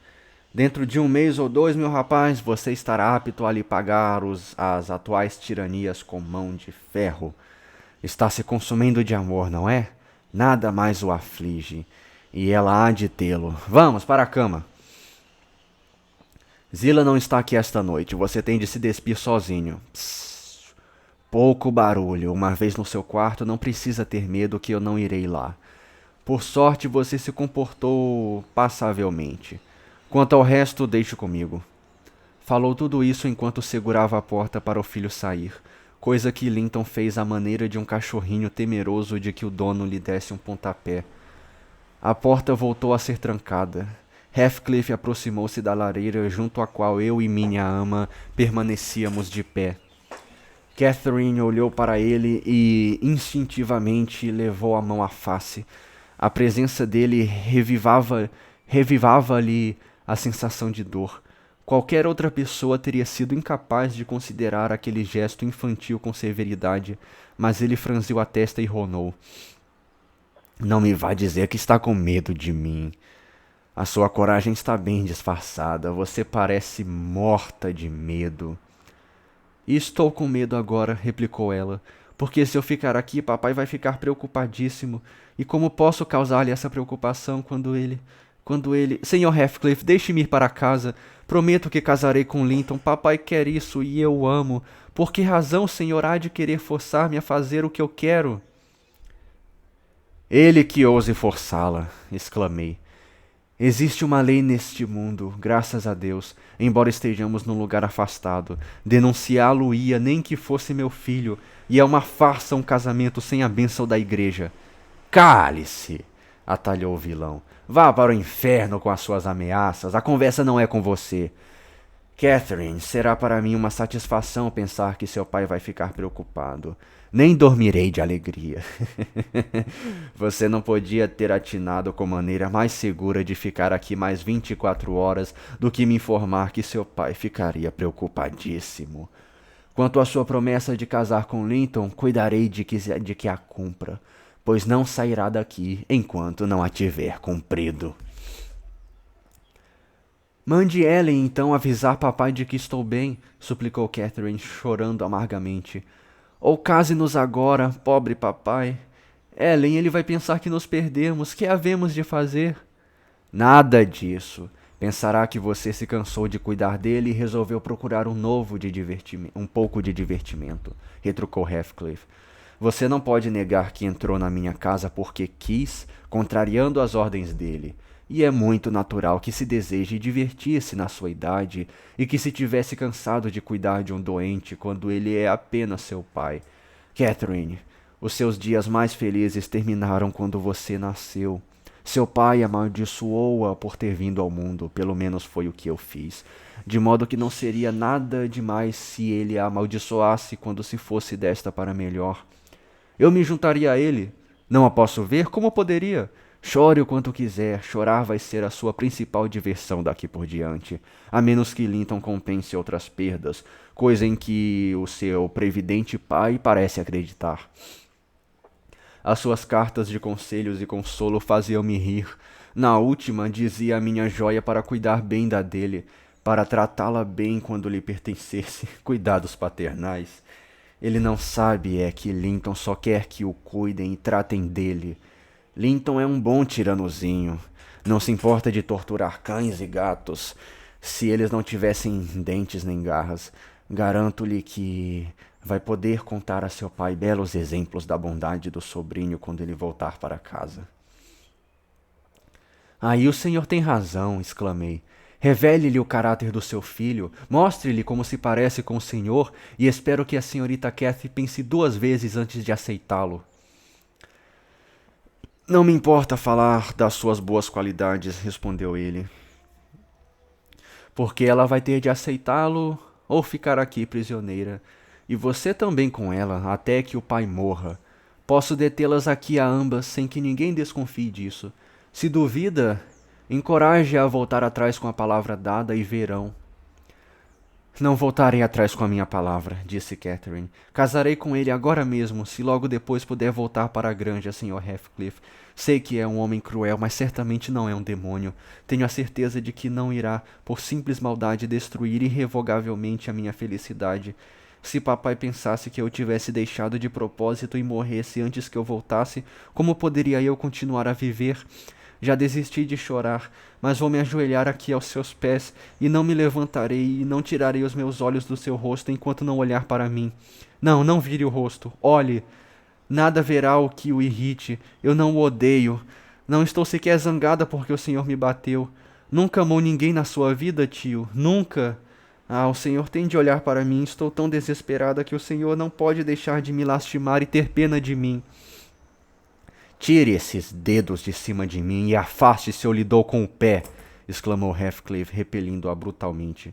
Dentro de 1 mês ou 2, meu rapaz, você estará apto a lhe pagar as atuais tiranias com mão de ferro. Está se consumindo de amor, não é? Nada mais o aflige. E ela há de tê-lo. Vamos para a cama. Zila não está aqui esta noite. Você tem de se despir sozinho. Psss. Pouco barulho. Uma vez no seu quarto, não precisa ter medo que eu não irei lá. Por sorte, você se comportou passavelmente. Quanto ao resto, deixe comigo. Falou tudo isso enquanto segurava a porta para o filho sair, coisa que Linton fez à maneira de um cachorrinho temeroso de que o dono lhe desse um pontapé. A porta voltou a ser trancada. Heathcliff aproximou-se da lareira junto à qual eu e minha ama permanecíamos de pé. Catherine olhou para ele e, instintivamente, levou a mão à face. A presença dele revivava-lhe a sensação de dor. Qualquer outra pessoa teria sido incapaz de considerar aquele gesto infantil com severidade, mas ele franziu a testa e ronou. Não me vá dizer que está com medo de mim. A sua coragem está bem disfarçada. Você parece morta de medo. E estou com medo agora, replicou ela, porque se eu ficar aqui, papai vai ficar preocupadíssimo. E como posso causar-lhe essa preocupação quando ele... Senhor Heathcliff, deixe-me ir para casa. Prometo que casarei com Linton. Papai quer isso e eu amo. Por que razão o senhor há de querer forçar-me a fazer o que eu quero? Ele que ouse forçá-la, exclamei. Existe uma lei neste mundo, graças a Deus, embora estejamos num lugar afastado. Denunciá-lo-ia nem que fosse meu filho, e é uma farsa um casamento sem a bênção da igreja. Cale-se, atalhou o vilão. Vá para o inferno com as suas ameaças. A conversa não é com você. Catherine, será para mim uma satisfação pensar que seu pai vai ficar preocupado. Nem dormirei de alegria. Você não podia ter atinado com maneira mais segura de ficar aqui mais 24 horas do que me informar que seu pai ficaria preocupadíssimo. Quanto à sua promessa de casar com Linton, cuidarei de que a cumpra, pois não sairá daqui enquanto não a tiver cumprido. Mande Ellen então avisar papai de que estou bem, suplicou Catherine, chorando amargamente. Ou case-nos agora, pobre papai. Ellen, ele vai pensar que nos perdemos. Que havemos de fazer? Nada disso. Pensará que você se cansou de cuidar dele e resolveu procurar um pouco de divertimento, retrucou Heathcliff. Você não pode negar que entrou na minha casa porque quis, contrariando as ordens dele. E é muito natural que se deseje divertir-se na sua idade e que se tivesse cansado de cuidar de um doente quando ele é apenas seu pai. Catherine, os seus dias mais felizes terminaram quando você nasceu. Seu pai amaldiçoou-a por ter vindo ao mundo, pelo menos foi o que eu fiz. De modo que não seria nada demais se ele a amaldiçoasse quando se fosse desta para melhor. Eu me juntaria a ele. Não a posso ver? Como poderia? Chore o quanto quiser, chorar vai ser a sua principal diversão daqui por diante, a menos que Linton compense outras perdas, coisa em que o seu previdente pai parece acreditar. As suas cartas de conselhos e consolo faziam-me rir. Na última, dizia a minha joia para cuidar bem da dele, para tratá-la bem quando lhe pertencesse, cuidados paternais. Ele não sabe é que Linton só quer que o cuidem e tratem dele. Linton é um bom tiranozinho. Não se importa de torturar cães e gatos, se eles não tivessem dentes nem garras. Garanto-lhe que vai poder contar a seu pai belos exemplos da bondade do sobrinho quando ele voltar para casa. Aí o senhor tem razão, exclamei. Revele-lhe o caráter do seu filho, mostre-lhe como se parece com o senhor e espero que a senhorita Cathy pense 2 vezes antes de aceitá-lo. Não me importa falar das suas boas qualidades, respondeu ele, porque ela vai ter de aceitá-lo ou ficar aqui prisioneira, e você também com ela, até que o pai morra. Posso detê-las aqui a ambas sem que ninguém desconfie disso. Se duvida, encoraje-a a voltar atrás com a palavra dada e verão. Não voltarei atrás com a minha palavra, disse Catherine. Casarei com ele agora mesmo, se logo depois puder voltar para a granja, Sr. Heathcliff. Sei que é um homem cruel, mas certamente não é um demônio. Tenho a certeza de que não irá, por simples maldade, destruir irrevogavelmente a minha felicidade. Se papai pensasse que eu tivesse deixado de propósito e morresse antes que eu voltasse, como poderia eu continuar a viver? Já desisti de chorar, mas vou me ajoelhar aqui aos seus pés, e não me levantarei e não tirarei os meus olhos do seu rosto enquanto não olhar para mim. Não, não vire o rosto. Olhe. Nada verá o que o irrite. Eu não o odeio. Não estou sequer zangada porque o senhor me bateu. Nunca amou ninguém na sua vida, tio. Nunca. Ah, o senhor tem de olhar para mim. Estou tão desesperada que o senhor não pode deixar de me lastimar e ter pena de mim. Tire esses dedos de cima de mim e afaste-se ou lhe dou com o pé, exclamou Heathcliff, repelindo-a brutalmente.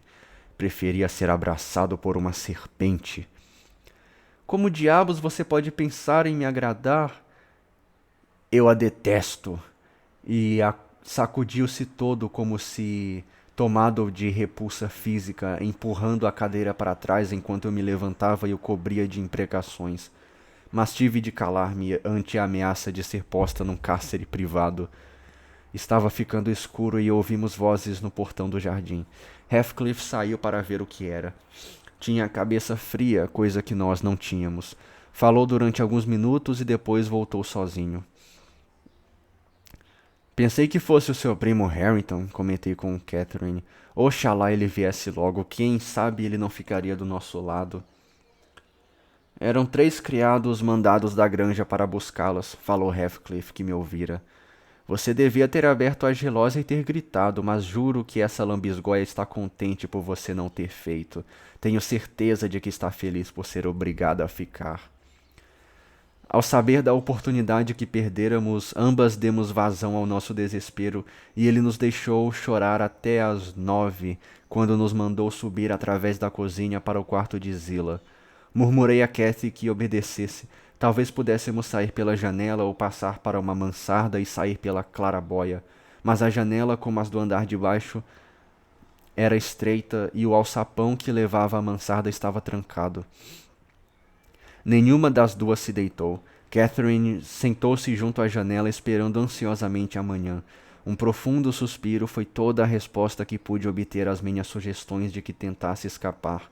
Preferia ser abraçado por uma serpente. Como diabos você pode pensar em me agradar? Eu a detesto. E sacudiu-se todo como se tomado de repulsa física, empurrando a cadeira para trás enquanto eu me levantava e o cobria de imprecações. Mas tive de calar-me ante a ameaça de ser posta num cárcere privado. Estava ficando escuro e ouvimos vozes no portão do jardim. Heathcliff saiu para ver o que era. Tinha a cabeça fria, coisa que nós não tínhamos. Falou durante alguns minutos e depois voltou sozinho. Pensei que fosse o seu primo Harrington, comentei com Catherine. Oxalá ele viesse logo, quem sabe ele não ficaria do nosso lado. Eram 3 criados mandados da granja para buscá-las, falou Heathcliff, que me ouvira. Você devia ter aberto a gelosa e ter gritado, mas juro que essa lambisgoia está contente por você não ter feito. Tenho certeza de que está feliz por ser obrigada a ficar. Ao saber da oportunidade que perdêramos, ambas demos vazão ao nosso desespero e ele nos deixou chorar até às 9, quando nos mandou subir através da cozinha para o quarto de Zillah. Murmurei a Cathy que obedecesse. Talvez pudéssemos sair pela janela ou passar para uma mansarda e sair pela claraboia. Mas a janela, como as do andar de baixo, era estreita e o alçapão que levava à mansarda estava trancado. Nenhuma das duas se deitou. Catherine sentou-se junto à janela esperando ansiosamente a manhã. Um profundo suspiro foi toda a resposta que pude obter às minhas sugestões de que tentasse escapar.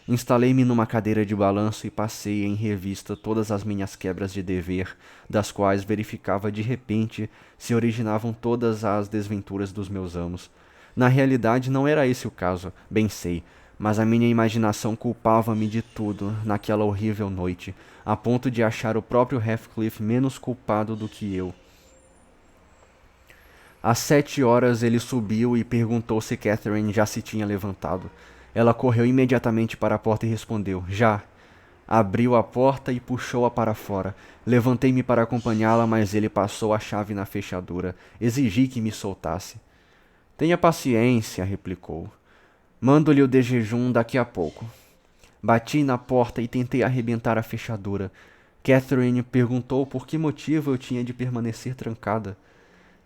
Instalei-me numa cadeira de balanço e passei em revista todas as minhas quebras de dever, das quais verificava de repente se originavam todas as desventuras dos meus amos. Na realidade não era esse o caso, bem sei, mas a minha imaginação culpava-me de tudo naquela horrível noite, a ponto de achar o próprio Heathcliff menos culpado do que eu. Às 7 horas ele subiu e perguntou se Catherine já se tinha levantado. Ela correu imediatamente para a porta e respondeu, já. Abriu a porta e puxou-a para fora. Levantei-me para acompanhá-la, mas ele passou a chave na fechadura. Exigi que me soltasse. Tenha paciência, replicou. Mando-lhe o de jejum daqui a pouco. Bati na porta e tentei arrebentar a fechadura. Catherine perguntou por que motivo eu tinha de permanecer trancada.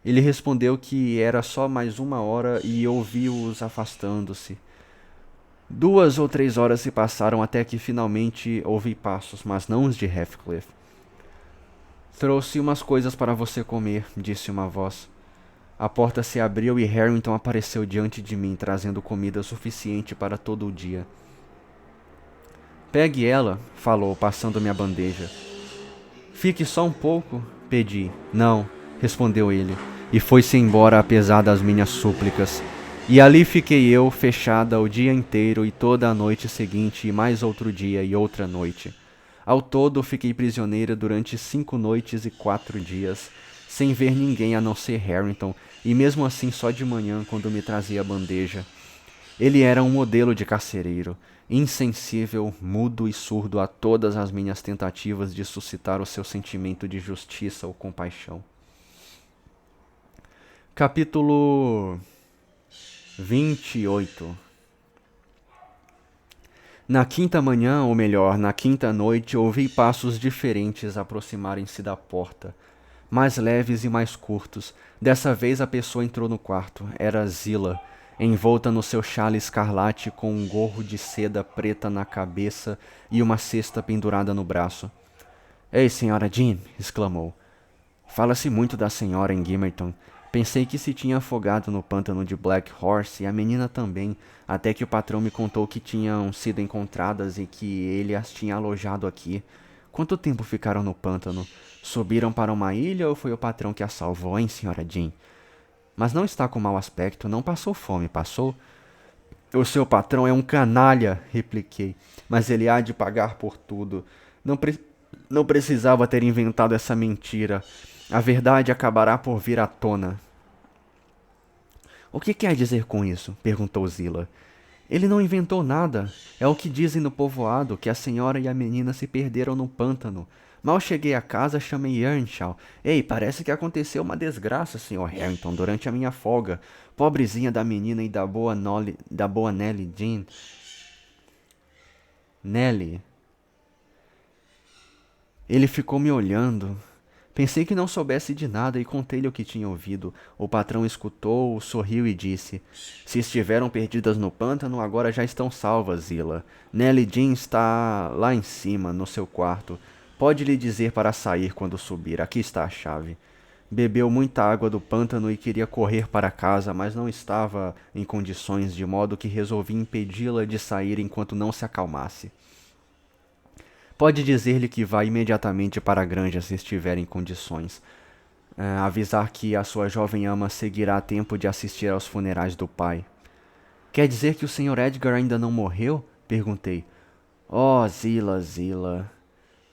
Ele respondeu que era só mais 1 hora e ouvi-os afastando-se. 2 ou 3 horas se passaram até que finalmente ouvi passos, mas não os de Heathcliff. Trouxe umas coisas para você comer, disse uma voz. A porta se abriu e Harrington apareceu diante de mim, trazendo comida suficiente para todo o dia. Pegue ela, falou, passando-me a bandeja. Fique só um pouco, pedi. Não, respondeu ele, e foi-se embora apesar das minhas súplicas. E ali fiquei eu, fechada o dia inteiro e toda a noite seguinte, e mais outro dia e outra noite. Ao todo, fiquei prisioneira durante 5 noites e 4 dias, sem ver ninguém a não ser Harrington, e mesmo assim só de manhã, quando me trazia a bandeja. Ele era um modelo de carcereiro, insensível, mudo e surdo a todas as minhas tentativas de suscitar o seu sentimento de justiça ou compaixão. Capítulo 28. Na quinta manhã, ou melhor, na quinta noite, ouvi passos diferentes aproximarem-se da porta, mais leves e mais curtos. Dessa vez a pessoa entrou no quarto. Era Zillah, envolta no seu chale escarlate com um gorro de seda preta na cabeça e uma cesta pendurada no braço. Ei, senhora Jean! Exclamou. Fala-se muito da senhora em Gimmerton. Pensei que se tinha afogado no pântano de Black Horse e a menina também, até que o patrão me contou que tinham sido encontradas e que ele as tinha alojado aqui. Quanto tempo ficaram no pântano? Subiram para uma ilha ou foi o patrão que a salvou, hein, senhora Jean? Mas não está com mau aspecto, não passou fome, passou? O seu patrão é um canalha, repliquei, mas ele há de pagar por tudo. Não precisava ter inventado essa mentira. A verdade acabará por vir à tona. O que quer dizer com isso? Perguntou Zillah. Ele não inventou nada. É o que dizem no povoado, que a senhora e a menina se perderam no pântano. Mal cheguei a casa, chamei Earnshaw. Ei, parece que aconteceu uma desgraça, Sr. Harrington, durante a minha folga. Pobrezinha da menina e da boa Nellie Jean. Nellie. Ele ficou me olhando. Pensei que não soubesse de nada e contei-lhe o que tinha ouvido. O patrão escutou, sorriu e disse: Se estiveram perdidas no pântano, agora já estão salvas, Zillah. Nellie Jean está lá em cima, no seu quarto. Pode lhe dizer para sair quando subir. Aqui está a chave. Bebeu muita água do pântano e queria correr para casa, mas não estava em condições, de modo que resolvi impedi-la de sair enquanto não se acalmasse. Pode dizer-lhe que vá imediatamente para a granja se estiver em condições. Avisar que a sua jovem ama seguirá a tempo de assistir aos funerais do pai. Quer dizer que o Sr. Edgar ainda não morreu? Perguntei. Oh, Zillah, Zillah.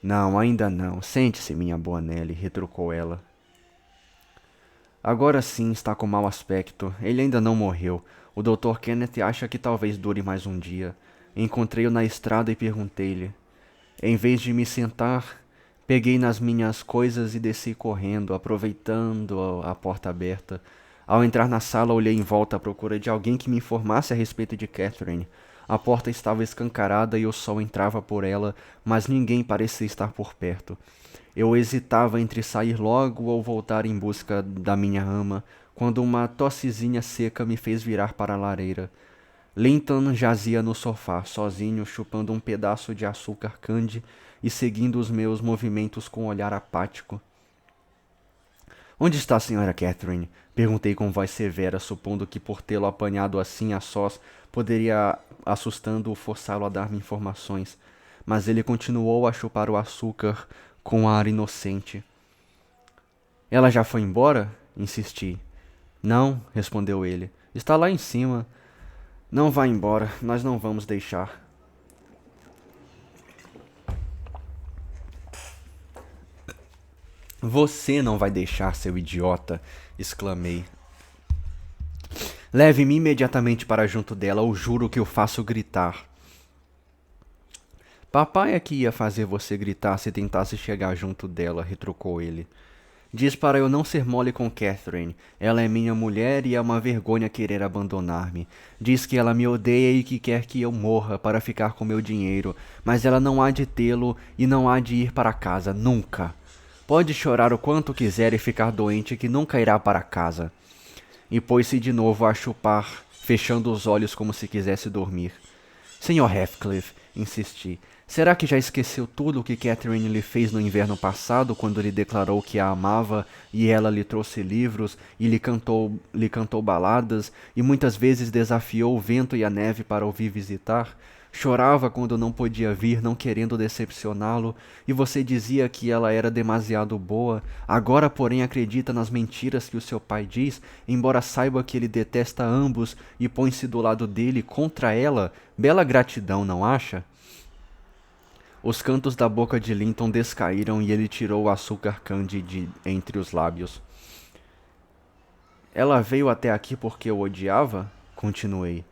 Não, ainda não. Sente-se, minha boa Nellie, retrucou ela. Agora sim está com mau aspecto. Ele ainda não morreu. O Dr. Kenneth acha que talvez dure mais um dia. Encontrei-o na estrada e perguntei-lhe. Em vez de me sentar, peguei nas minhas coisas e desci correndo, aproveitando a porta aberta. Ao entrar na sala, olhei em volta à procura de alguém que me informasse a respeito de Catherine. A porta estava escancarada e o sol entrava por ela, mas ninguém parecia estar por perto. Eu hesitava entre sair logo ou voltar em busca da minha ama, quando uma tossezinha seca me fez virar para a lareira. Linton jazia no sofá, sozinho, chupando um pedaço de açúcar candy e seguindo os meus movimentos com um olhar apático. Onde está a Sra. Catherine? Perguntei com voz severa, supondo que por tê-lo apanhado assim a sós, poderia, assustando-o, forçá-lo a dar-me informações. Mas ele continuou a chupar o açúcar com ar inocente. Ela já foi embora? Insisti. Não, respondeu ele. Está lá em cima. Não vá embora, nós não vamos deixar. Você não vai deixar, seu idiota! Exclamei. Leve-me imediatamente para junto dela, ou juro que o faço gritar. Papai é que ia fazer você gritar se tentasse chegar junto dela, retrucou ele. Diz para eu não ser mole com Catherine. Ela é minha mulher e é uma vergonha querer abandonar-me. Diz que ela me odeia e que quer que eu morra para ficar com meu dinheiro, mas ela não há de tê-lo e não há de ir para casa, nunca. Pode chorar o quanto quiser e ficar doente que nunca irá para casa. E pôs-se de novo a chupar, fechando os olhos como se quisesse dormir. Sr. Heathcliff, insisti, será que já esqueceu tudo o que Catherine lhe fez no inverno passado, quando lhe declarou que a amava e ela lhe trouxe livros e lhe cantou baladas e muitas vezes desafiou o vento e a neve para o vir visitar? Chorava quando não podia vir, não querendo decepcioná-lo, e você dizia que ela era demasiado boa. Agora, porém, acredita nas mentiras que o seu pai diz, embora saiba que ele detesta ambos e põe-se do lado dele contra ela. Bela gratidão, não acha? Os cantos da boca de Linton descaíram e ele tirou o açúcar candy de entre os lábios. Ela veio até aqui porque eu odiava? Continuei.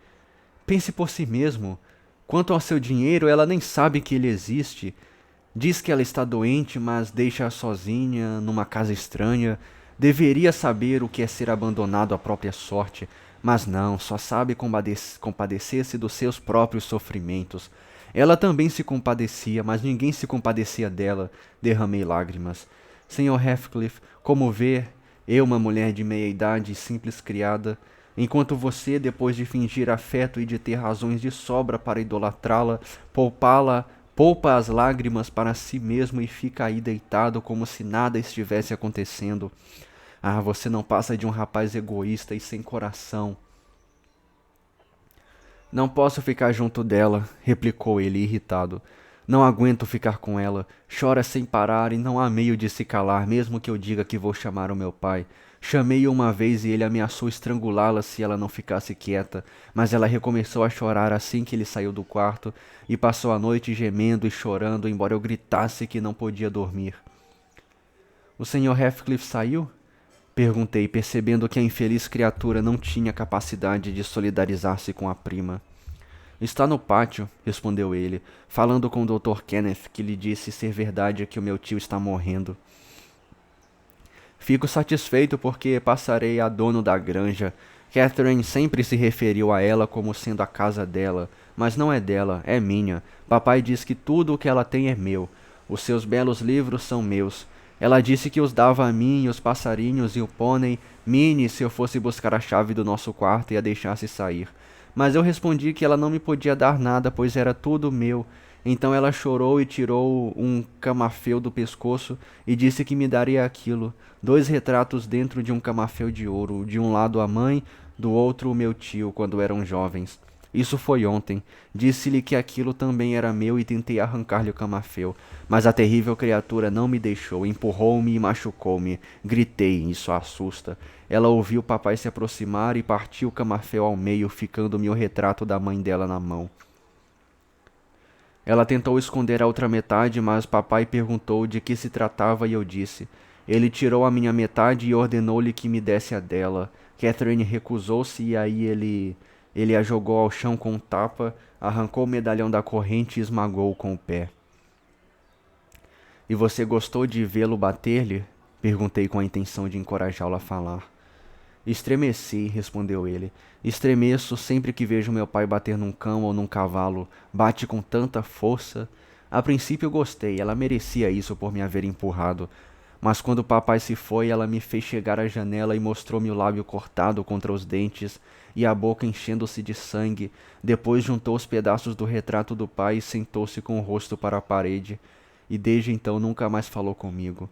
Pense por si mesmo. Quanto ao seu dinheiro, ela nem sabe que ele existe. Diz que ela está doente, mas deixa-a sozinha, numa casa estranha. Deveria saber o que é ser abandonado à própria sorte, mas não, só sabe compadecer-se dos seus próprios sofrimentos. Ela também se compadecia, mas ninguém se compadecia dela. Derramei lágrimas. Sr. Heathcliff, como vê, eu, uma mulher de meia-idade e simples criada, enquanto você, depois de fingir afeto e de ter razões de sobra para idolatrá-la, poupa as lágrimas para si mesmo e fica aí deitado como se nada estivesse acontecendo. Ah, você não passa de um rapaz egoísta e sem coração. Não posso ficar junto dela, replicou ele irritado. Não aguento ficar com ela. Chora sem parar e não há meio de se calar, mesmo que eu diga que vou chamar o meu pai. Chamei-o uma vez e ele ameaçou estrangulá-la se ela não ficasse quieta, mas ela recomeçou a chorar assim que ele saiu do quarto e passou a noite gemendo e chorando, embora eu gritasse que não podia dormir. O Sr. Heathcliff saiu? Perguntei, percebendo que a infeliz criatura não tinha capacidade de solidarizar-se com a prima. Está no pátio, respondeu ele, falando com o Dr. Kenneth, que lhe disse ser verdade que o meu tio está morrendo. Fico satisfeito porque passarei a dono da granja. Catherine sempre se referiu a ela como sendo a casa dela, mas não é dela, é minha. Papai diz que tudo o que ela tem é meu. Os seus belos livros são meus. Ela disse que os dava a mim, os passarinhos e o pônei, Minnie, se eu fosse buscar a chave do nosso quarto e a deixasse sair. Mas eu respondi que ela não me podia dar nada, pois era tudo meu. Então ela chorou e tirou um camafeu do pescoço e disse que me daria aquilo. 2 retratos dentro de um camafeu de ouro, de um lado a mãe, do outro o meu tio, quando eram jovens. Isso foi ontem. Disse-lhe que aquilo também era meu e tentei arrancar-lhe o camafeu. Mas a terrível criatura não me deixou, empurrou-me e machucou-me. Gritei, isso a assusta. Ela ouviu papai se aproximar e partiu o camafeu ao meio, ficando-me o retrato da mãe dela na mão. Ela tentou esconder a outra metade, mas papai perguntou de que se tratava e eu disse. Ele tirou a minha metade e ordenou-lhe que me desse a dela. Catherine recusou-se e aí ele a jogou ao chão com um tapa, arrancou o medalhão da corrente e esmagou-o com o pé. E você gostou de vê-lo bater-lhe? Perguntei com a intenção de encorajá-lo a falar. Estremeci, respondeu ele. Estremeço sempre que vejo meu pai bater num cão ou num cavalo. Bate com tanta força. A princípio gostei, ela merecia isso por me haver empurrado. Mas quando papai se foi, ela me fez chegar à janela e mostrou-me o lábio cortado contra os dentes e a boca enchendo-se de sangue. Depois juntou os pedaços do retrato do pai e sentou-se com o rosto para a parede. E desde então nunca mais falou comigo.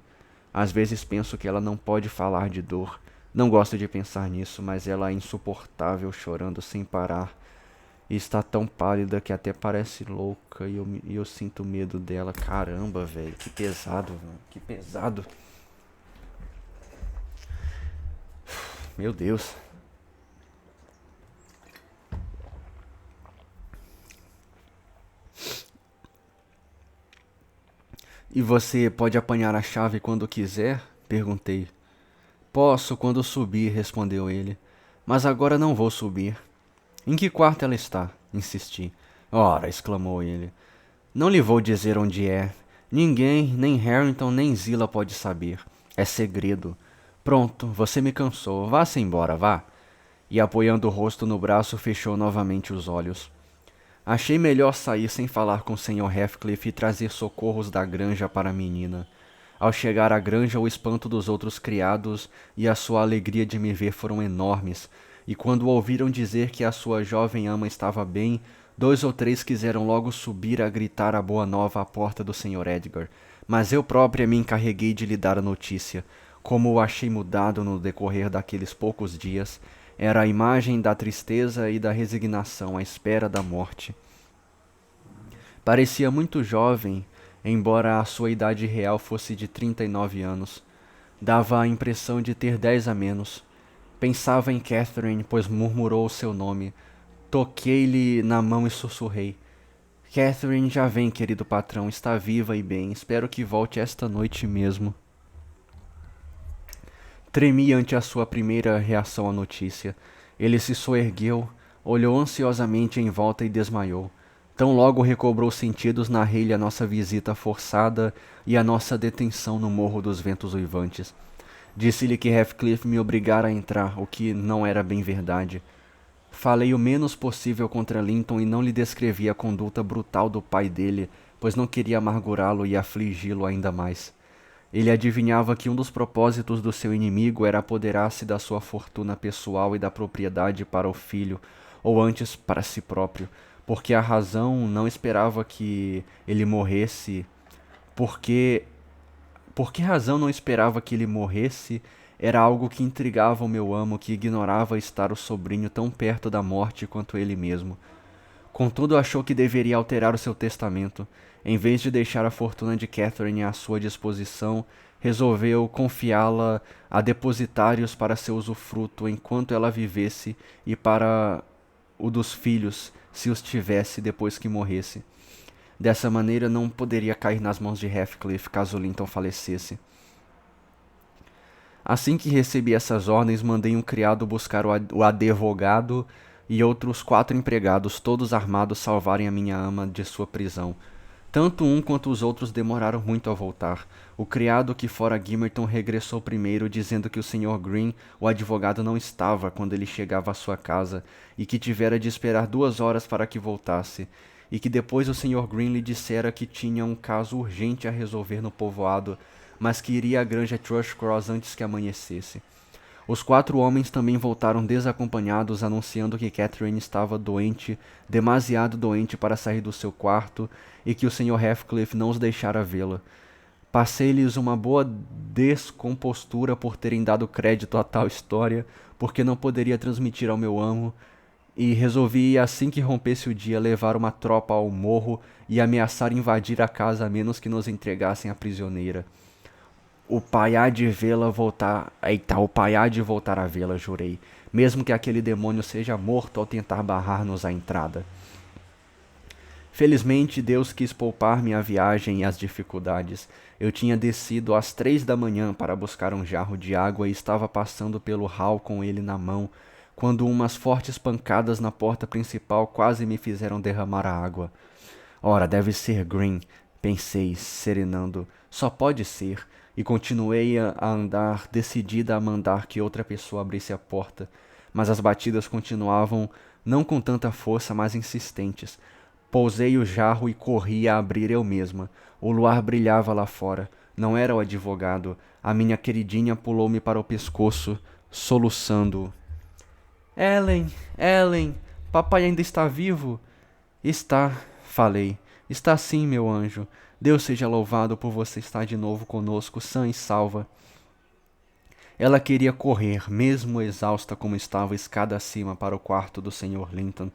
Às vezes penso que ela não pode falar de dor. Não gosto de pensar nisso, mas ela é insuportável, chorando sem parar. E está tão pálida que até parece louca e eu sinto medo dela. Caramba, velho, que pesado, velho. Que pesado. Meu Deus. E você pode apanhar a chave quando quiser? Perguntei. Posso quando subir, respondeu ele. Mas agora não vou subir. Em que quarto ela está? Insisti. Ora, exclamou ele. Não lhe vou dizer onde é. Ninguém, nem Harrington, nem Zilla pode saber. É segredo. Pronto, você me cansou. Vá-se embora, vá. E apoiando o rosto no braço, fechou novamente os olhos. Achei melhor sair sem falar com o Sr. Heathcliff e trazer socorros da granja para a menina. Ao chegar à granja, o espanto dos outros criados e a sua alegria de me ver foram enormes, e quando ouviram dizer que a sua jovem ama estava bem, 2 ou 3 quiseram logo subir a gritar a boa nova à porta do Sr. Edgar, mas eu própria me encarreguei de lhe dar a notícia. Como o achei mudado no decorrer daqueles poucos dias, era a imagem da tristeza e da resignação à espera da morte. Parecia muito jovem, embora a sua idade real fosse de 39 anos. Dava a impressão de ter 10 a menos. Pensava em Catherine, pois murmurou o seu nome. Toquei-lhe na mão e sussurrei. Catherine já vem, querido patrão, está viva e bem. Espero que volte esta noite mesmo. Tremi ante a sua primeira reação à notícia. Ele se soergueu, olhou ansiosamente em volta e desmaiou. Tão logo recobrou sentidos, narrei-lhe a nossa visita forçada e a nossa detenção no Morro dos Ventos Uivantes. Disse-lhe que Heathcliff me obrigara a entrar, o que não era bem verdade. Falei o menos possível contra Linton e não lhe descrevi a conduta brutal do pai dele, pois não queria amargurá-lo e afligi-lo ainda mais. Ele adivinhava que um dos propósitos do seu inimigo era apoderar-se da sua fortuna pessoal e da propriedade para o filho, ou antes para si próprio, porque a razão não esperava que ele morresse. Porque Por que razão não esperava que ele morresse era algo que intrigava o meu amo, que ignorava estar o sobrinho tão perto da morte quanto ele mesmo. Contudo, achou que deveria alterar o seu testamento. Em vez de deixar a fortuna de Catherine à sua disposição, resolveu confiá-la a depositários para seu usufruto enquanto ela vivesse e para o dos filhos, se os tivesse depois que morresse. Dessa maneira, não poderia cair nas mãos de Heathcliff caso Linton falecesse. Assim que recebi essas ordens, mandei um criado buscar o advogado e outros 4 empregados, todos armados, salvarem a minha ama de sua prisão. Tanto um quanto os outros demoraram muito a voltar. O criado que fora Gimmerton regressou primeiro, dizendo que o Sr. Green, o advogado, não estava quando ele chegava à sua casa e que tivera de esperar 2 horas para que voltasse, e que depois o Sr. Green lhe dissera que tinha um caso urgente a resolver no povoado, mas que iria à granja Thrushcross antes que amanhecesse. Os 4 homens também voltaram desacompanhados, anunciando que Catherine estava doente, demasiado doente para sair do seu quarto, e que o Sr. Heathcliff não os deixara vê-la. Passei-lhes uma boa descompostura por terem dado crédito a tal história, porque não poderia transmitir ao meu amo, e resolvi, assim que rompesse o dia, levar uma tropa ao morro e ameaçar invadir a casa a menos que nos entregassem a prisioneira. O pai há de vê-la voltar. Eita, o pai há de voltar a vê-la, jurei. Mesmo que aquele demônio seja morto ao tentar barrar-nos a entrada. Felizmente, Deus quis poupar-me a viagem e as dificuldades. Eu tinha descido às 3 da manhã para buscar um jarro de água e estava passando pelo hall com ele na mão, quando umas fortes pancadas na porta principal quase me fizeram derramar a água. Ora, deve ser Green, pensei, serenando. Só pode ser. E continuei a andar, decidida a mandar que outra pessoa abrisse a porta, mas as batidas continuavam, não com tanta força, mas insistentes. Pousei o jarro e corri a abrir eu mesma. O luar brilhava lá fora. Não era o advogado. A minha queridinha pulou-me para o pescoço, soluçando. Ellen, Ellen, papai ainda está vivo? Está, falei. Está sim, meu anjo. Deus seja louvado por você estar de novo conosco, sã e salva. Ela queria correr, mesmo exausta como estava, escada acima para o quarto do Sr. Linton,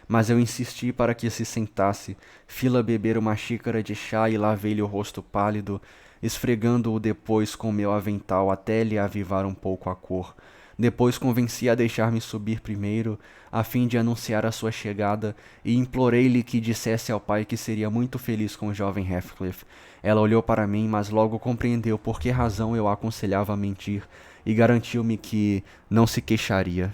mas eu insisti para que se sentasse, fi-la beber uma xícara de chá e lavei-lhe o rosto pálido, esfregando-o depois com meu avental até lhe avivar um pouco a cor. Depois convenci a deixar-me subir primeiro, a fim de anunciar a sua chegada, e implorei-lhe que dissesse ao pai que seria muito feliz com o jovem Heathcliff. Ela olhou para mim, mas logo compreendeu por que razão eu a aconselhava a mentir, e garantiu-me que não se queixaria.